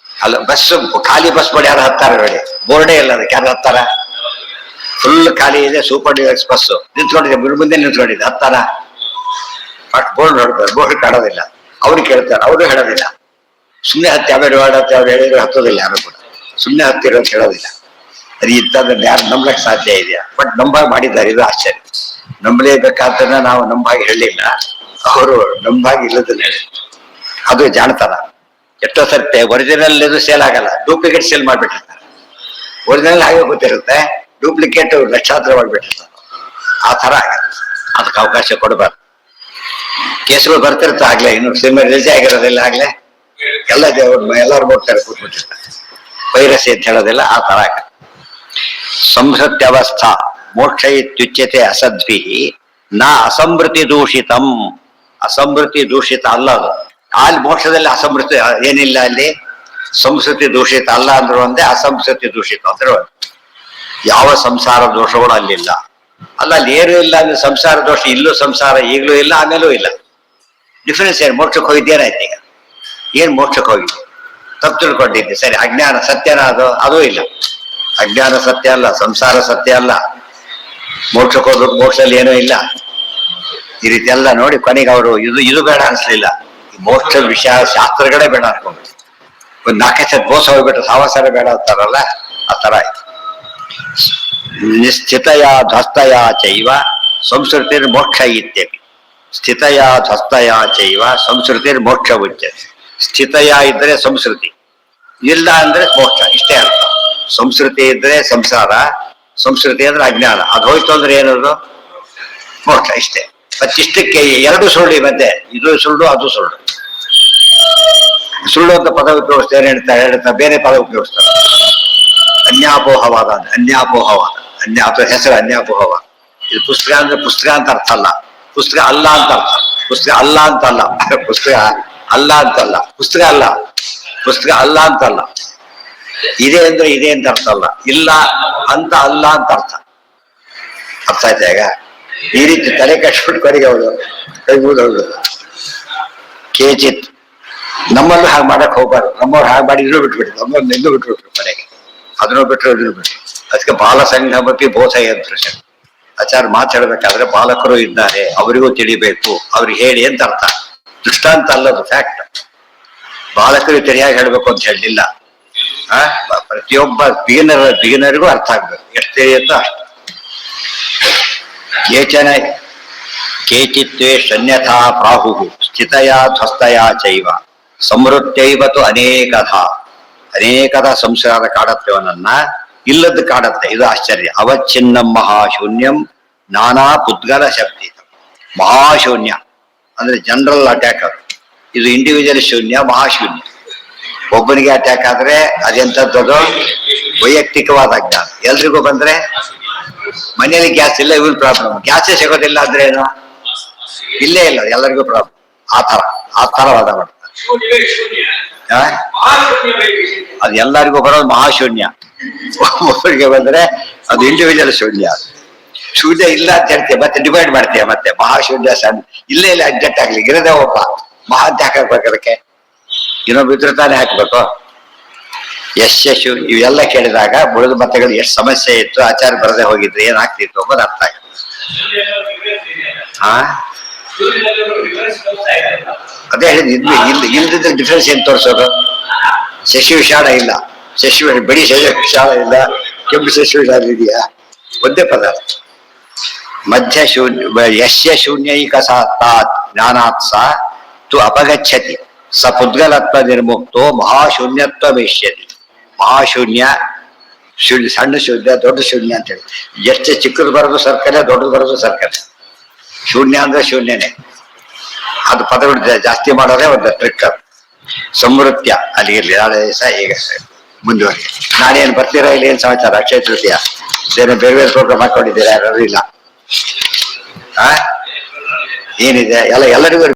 ಅಲ್ಲ. ಬಸ್ ಖಾಲಿ ಬಸ್ ಮಾಡಿ ಯಾರು ಹತ್ತಾರ ನೋಡಿ, ಬೋರ್ಡೇ ಇಲ್ಲ ಅದಕ್ಕೆ, ಯಾರು ಹತ್ತಾರ? ಫುಲ್ ಖಾಲಿ ಇದೆ, ಸೂಪರ್ ಡಿಲಕ್ಸ್ ಬಸ್ ನಿಂತ್ಕೊಂಡಿದೆ, ಮುಂದೆ ನಿಂತ್ಕೊಂಡಿದೆ, ಹತ್ತಾರ? ಫಸ್ಟ್ ಬೋರ್ಡ್ ನೋಡ್ತಾರೆ, ಬೋರ್ಡ್ ಕಾಣೋದಿಲ್ಲ. ಅವ್ರು ಕೇಳ್ತಾರೆ, ಅವರು ಹೇಳೋದಿಲ್ಲ. ಸುಮ್ಮನೆ ಹತ್ತಿ ಆಮೇಲೆ ಹೊರಡತ್ತೆ, ಅವ್ರು ಹೇಳಿದ್ರು ಹತ್ತೋದಿಲ್ಲ. ಯಾರು ಕೂಡ ಸುಮ್ಮನೆ ಹತ್ತಿರೋ ಅಂತ ಹೇಳೋದಿಲ್ಲ. ಅದು ಇಂಥದ್ದನ್ನ ಯಾರು ನಂಬಲಕ್ಕೆ ಸಾಧ್ಯ ಇದೆಯಾ? ಬಟ್ ನಂಬಾಗಿ ಮಾಡಿದ್ದಾರೆ, ಇದು ಆಶ್ಚರ್ಯ. ನಂಬಲೇಬೇಕಾದ್ದನ್ನ ನಾವು ನಂಬಾಗಿ ಹೇಳಲಿಲ್ಲ, ಅವರು ನಂಬಾಗಿ ಇಲ್ಲದನ್ನ ಹೇಳಿ. ಅದು ಜಾಣತನ. ಎಷ್ಟೋ ಸರ್ತೆ ಒರಿಜಿನಲ್ ಇದು ಸೇಲ್ ಆಗಲ್ಲ, ಡೂಪ್ಲಿಕೇಟ್ ಸೇಲ್ ಮಾಡ್ಬಿಟ್ಟಿರ್ತಾರೆ. ಒರಿಜಿನಲ್ ಹಾಗೆ ಗೊತ್ತಿರುತ್ತೆ, ಡೂಪ್ಲಿಕೇಟ್ ಲಕ್ಷಾಂತರ ಮಾಡ್ಬಿಟ್ಟಿರ್ತಾರೆ. ಆ ತರ ಆಗತ್ತೆ. ಅದಕ್ಕೆ ಅವಕಾಶ ಕೊಡಬಾರ್ದು. ಕೇಸುಗಳು ಬರ್ತಿರ್ತ ಆಗ್ಲೇ, ಇನ್ನು ಸಿನಿಮಾ ರಿಲೀಸ್ ಆಗಿರೋದಿಲ್ಲ ಆಗ್ಲೇ ಎಲ್ಲ ಎಲ್ಲರೂ ನೋಡ್ತಾರೆ, ಕೂತ್ಬಿಟ್ಟಿರ್ತಾರೆ. ವೈರಸ್ ಅಂತ ಹೇಳೋದಿಲ್ಲ, ಆ ತರ ಆಗತ್ತೆ. ಸಂಸತ್ಯವಸ್ಥಾ ಮೋಕ್ಷ ಇತ್ಯುಚ್ಯತೆ ಅಸದ್ಭಿ ನ ಅಸಂವೃತಿ ದೂಷಿತಂ. ಅಸಂವೃತಿ ದೂಷಿತ ಅಲ್ಲ ಅದು. ಅಲ್ಲಿ ಮೋಕ್ಷದಲ್ಲಿ ಅಸಂವೃತಿ ಏನಿಲ್ಲ, ಅಲ್ಲಿ ಸಂಸ್ಕೃತಿ ದೂಷಿತ ಅಲ್ಲ ಅಂದ್ರು ಒಂದೇ, ಅಸಂಸ್ಕೃತಿ ದೂಷಿತ ಅಂದ್ರೆ ಯಾವ ಸಂಸಾರ ದೋಷಗಳು ಅಲ್ಲಿಲ್ಲ. ಅಲ್ಲ, ಅಲ್ಲಿ ಏನು ಇಲ್ಲ ಅಂದ್ರೆ ಸಂಸಾರ ದೋಷ ಇಲ್ಲೂ ಸಂಸಾರ ಈಗಲೂ ಇಲ್ಲ, ಆಮೇಲೂ ಇಲ್ಲ. ಡಿಫರೆನ್ಸ್ ಏನು? ಮೋಕ್ಷಕ್ಕೆ ಹೋಗಿದ್ದೇನಾಯ್ತು ಈಗ? ಏನ್ ಮೋಕ್ಷಕ್ಕೆ ಹೋಗಿದೆ? ತಪ್ಪು ತಿಳ್ಕೊಂಡಿದ್ದೆ, ಸರಿ. ಅಜ್ಞಾನ ಸತ್ಯನ? ಅದೂ ಇಲ್ಲ. ಅಜ್ಞಾನ ಸತ್ಯ ಅಲ್ಲ, ಸಂಸಾರ ಸತ್ಯ ಅಲ್ಲ. ಮೋಕ್ಷಕ್ಕೆ ಹೋಗ್ಬೇಕು, ಮೋಕ್ಷದಲ್ಲಿ ಏನೂ ಇಲ್ಲ. ಈ ರೀತಿ ಎಲ್ಲ ನೋಡಿ ಕೊನೆಗೆ ಅವರು ಇದು ಬೇಡ ಅನ್ಸ್ಲಿಲ್ಲ, ಮೋಕ್ಷದ ವಿಷಯ ಶಾಸ್ತ್ರಗಳೇ ಬೇಡ ಅನ್ಕೊಂಡ್ಬಿಟ್ಟು ಒಂದು ನಾಲ್ಕೇ ಸತ್ ಮೋಸ ಹೋಗ್ಬಿಟ್ಟು ಸಾವಾಸಾರ ಬೇಡ ಅಂತಾರಲ್ಲ ಆ ತರ ಆಯ್ತು. ನಿಶ್ಚಿತಯ ಧ್ವಸ್ತಯ ಚೈವ ಸಂಸ್ಕೃತಿರ್ ಮೋಕ್ಷ ಇತ್ಯಪಿ. ಸ್ಥಿತಯ ಧ್ವಸ್ತಯ ಚೈವ ಸಂಸ್ಕೃತಿರ್ ಮೋಕ್ಷ ಉಚ್ಯತೆ. ಸ್ಥಿತಯ ಇದ್ರೆ ಸಂಸ್ಕೃತಿ, ಇಲ್ಲ ಅಂದ್ರೆ ಮೋಕ್ಷ, ಇಷ್ಟೇ ಅರ್ಥ. ಸಂಸ್ಕೃತಿ ಇದ್ರೆ ಸಂಸಾರ, ಸಂಸ್ಕೃತಿ ಅಂದ್ರೆ ಅಜ್ಞಾನ, ಅದು ಹೋಯ್ತು ಅಂದ್ರೆ ಏನದು ಮೋಕ್ಷ, ಇಷ್ಟೇ. ಮತ್ತಿಷ್ಟಕ್ಕೆ ಎರಡು ಸುಳ್ಳು ಮಧ್ಯೆ, ಇದು ಸುಳ್ಳು ಅದು ಸುಳ್ಳು. ಸುಳ್ಳು ಅಂತ ಪದ ಉಪಯೋಗಿಸ್ತಾರೆ, ಹೇಳ್ತಾ ಬೇರೆ ಪದ ಉಪಯೋಗಿಸ್ತಾರೆ. ಅನ್ಯಾಪೋಹವಾದ, ಅನ್ಯಾಪೋಹವಾದ, ಅಥವಾ ಹೆಸರು ಅನ್ಯಾಪೋಹವಾದ. ಇದು ಪುಸ್ತಕ ಅಂದ್ರೆ ಪುಸ್ತಕ ಅಂತ ಅರ್ಥ ಅಲ್ಲ, ಪುಸ್ತಕ ಅಲ್ಲ ಅಂತ ಅರ್ಥ. ಪುಸ್ತಕ ಅಲ್ಲ ಅಂತಲ್ಲ, ಪುಸ್ತಕ ಅಲ್ಲ ಅಂತಲ್ಲ, ಪುಸ್ತಕ ಅಲ್ಲ, ಪುಸ್ತಕ ಅಲ್ಲ ಅಂತಲ್ಲ. ಇದೆ ಅಂದ್ರೆ ಇದೆ ಅಂತ ಅರ್ಥ ಅಲ್ಲ, ಇಲ್ಲ ಅಂತ ಅಲ್ಲ ಅಂತ ಅರ್ಥ. ಅರ್ಥ ಆಯ್ತಾ ಈಗ? ಈ ರೀತಿ ತಲೆ ಕಟ್ಬಿಟ್ಕೊರಿಗೆ ಅವಳು ಕೈ ಮುಗಿದವಳು. ಕೇಚಿತ್ ನಮ್ಮನ್ನು ಹಾಗೆ ಮಾಡಕ್ ಹೋಗ್ಬಾರ್ದು. ನಮ್ಮವ್ರು ಹಾಗೆ ಮಾಡಿ ಇನ್ನೂ ಬಿಟ್ಬಿಟ್ಟು, ನಮ್ಮನ್ನು ಇನ್ನೂ ಬಿಟ್ಬಿಟ್ರು ಮನೆಗೆ, ಅದನ್ನು ಬಿಟ್ಟರು ಇದನ್ನು ಬಿಟ್ರು. ಅದಕ್ಕೆ ಬಾಲಸಂಘಮಪಿ ಬೋಧಯಂತ್ರ ಆಚಾರ್ಯ ಮಾತಾಡ್ಬೇಕಾದ್ರೆ ಬಾಲಕರು ಇದ್ದಾರೆ, ಅವರಿಗೂ ತಿಳಿಬೇಕು, ಅವ್ರಿಗೆ ಹೇಳಿ ಅಂತ ಅರ್ಥ. ದೃಷ್ಟಾಂತ ಅಲ್ಲದು, ಫ್ಯಾಕ್ಟ್. ಬಾಲಕರು ಸರಿಯಾಗಿ ಹೇಳ್ಬೇಕು ಅಂತ ಹೇಳಲಿಲ್ಲ. ಪ್ರತಿಯೊಬ್ಬ ಬಿಗಿನರಿಗೂ ಅರ್ಥ ಆಗ್ಬೇಕು, ಎಷ್ಟು ತಿಳಿಯುತ್ತೋ ಅಷ್ಟು. ಕೇಚನ ಕೇಚಿತ್ವೇ ಶನ್ಯಥಾ ಪ್ರಾಹು ಸ್ಥಿತಯ ಧ್ವಸ್ತಯ ಚೈವ ಸಮೃದ್ಧೈವತು ಅನೇಕದ ಸಂಸಾರ ಕಾಡತ್ಯವನನ್ನ ಇಲ್ಲದ್ದು ಕಾಡತ್ತೆ. ಇದು ಆಶ್ಚರ್ಯ. ಅವಚ್ಛಿನ್ನಂ ಮಹಾಶೂನ್ಯಂ ನಾನಾ ಪುದ್ಗಲ ಶಕ್ತಿ. ಮಹಾಶೂನ್ಯ ಅಂದ್ರೆ ಜನರಲ್ ಅಟ್ಯಾಕ್, ಅದು. ಇದು ಇಂಡಿವಿಜುವಲ್ ಶೂನ್ಯ, ಮಹಾಶೂನ್ಯ. ಒಬ್ಬನಿಗೆ ಅಟ್ಯಾಕ್ ಆದ್ರೆ ಅದೆಂಥದ್ದು, ವೈಯಕ್ತಿಕವಾದ ಅಜ್ಞಾನ. ಎಲ್ರಿಗೂ ಬಂದ್ರೆ ಮನೆಯಲ್ಲಿ ಗ್ಯಾಸ್ ಇಲ್ಲ, ಇವನ್ ಪ್ರಾಬ್ಲಮ್. ಗ್ಯಾಸೇ ಸಿಗೋದಿಲ್ಲ ಅಂದ್ರೆ ಏನು, ಇಲ್ಲೇ ಇಲ್ಲ, ಎಲ್ಲರಿಗೂ ಪ್ರಾಬ್ಲಮ್. ಆ ತರ ವಾದ ಮಾಡ್ತಾರೆ. ಅದು ಎಲ್ಲರಿಗೂ ಬರೋದು ಮಹಾಶೂನ್ಯ. ಒಬ್ಬರಿಗೆ ಬಂದ್ರೆ ಅದು ಇಂಡಿವಿಜುವಲ್ ಶೂನ್ಯ. ಶೂನ್ಯ ಇಲ್ಲ ಅಂತ ಹೇಳ್ತೀಯ, ಮತ್ತೆ ಡಿವೈಡ್ ಮಾಡ್ತೀಯ, ಮತ್ತೆ ಮಹಾಶೂನ್ಯ ಸಣ್ಣ ಇಲ್ಲೇ ಇಲ್ಲ ಅಡ್ಜಸ್ಟ್ ಆಗ್ಲಿ. ಇರದೇ ಒಬ್ಬ ಮಹಾ ಅಂತ ಹಾಕಬೇಕು, ಅದಕ್ಕೆ ಇನ್ನೊಬ್ಬಿದ್ರೆ ತಾನೇ ಹಾಕ್ಬೇಕು. ಯಶಸ್ಸು ಇವೆಲ್ಲ ಕೇಳಿದಾಗ ಬುಡದ ಮತಗಳು ಎಷ್ಟು ಸಮಸ್ಯೆ ಇತ್ತು, ಆಚಾರ ಬರದೆ ಹೋಗಿದ್ರೆ ಏನಾಗ್ತಿತ್ತು ಅನ್ನೋದು ಅರ್ಥ ಆಗುತ್ತೆ. ಅದೇ ಹೇಳಿದ್, ಇಲ್ದಿದ್ರೆ ಡಿಫ್ರೆನ್ಸ್ ಏನ್ ತೋರಿಸೋದು? ಶಶಿ ವಿಷಾಣ ಇಲ್ಲ, ಬಿಡಿ ಶಶಿ ವಿಷಾಣ ಇಲ್ಲ, ಕೆಂಪು ಶಶಿ ವಿಷಾಣ ಇದೆಯಾ? ಒಂದೇ ಪದಾರ್ಥ. ಮಧ್ಯ ಶೂನ್ಯ ಯಶ್ಯ ಶೂನ್ಯೈಕ ಸಾತ್ ಜ್ಞಾನಾತ್ ಸ ತು ಅಪಗಚ್ಚತಿ ಸ ಪುದ್ಗಲತ್ವ ನಿರ್ಮುಕ್ತೋ ಮಹಾಶೂನ್ಯತ್ವ ವೇಶ್ಯತಿ. ಮಹಾಶೂನ್ಯ, ಶೂನ್ಯ, ಸಣ್ಣ ಶೂನ್ಯ, ದೊಡ್ಡ ಶೂನ್ಯ ಅಂತ ಹೇಳಿ. ಎಷ್ಟು ಚಿಕ್ಕದು ಬರೋದು ಸರ್ಕಲೆ, ದೊಡ್ಡದು ಬರೋದು ಸರ್ಕಲೆ. ಶೂನ್ಯ ಅಂದ್ರೆ ಶೂನ್ಯನೇ. ಅದು ಪದಗಳು ಜಾಸ್ತಿ ಮಾಡೋದೇ ಒಂದು ಟ್ರಿಕ್. ಸಮೃದ್ಧ ಅಲ್ಲಿ ಇರ್ಲಿ, ನಾಳೆ ದಿವಸ ಈಗ ಮುಂದುವರಿ. ನಾಳೆ ಏನು ಬರ್ತೀರಾ ಇಲ್ಲಿ? ಏನ್ ಸಮಾಚಾರ? ಅಕ್ಷಯ ತೃತೀಯ ಬೇರೆ ಬೇರೆ ಪ್ರೋಗ್ರಾಮ್ ಹಾಕೊಂಡಿದ್ದೀರಾ? ಯಾರು ಇಲ್ಲ? ಏನಿದೆ ಎಲ್ಲ ಎಲ್ಲರಿಗೂ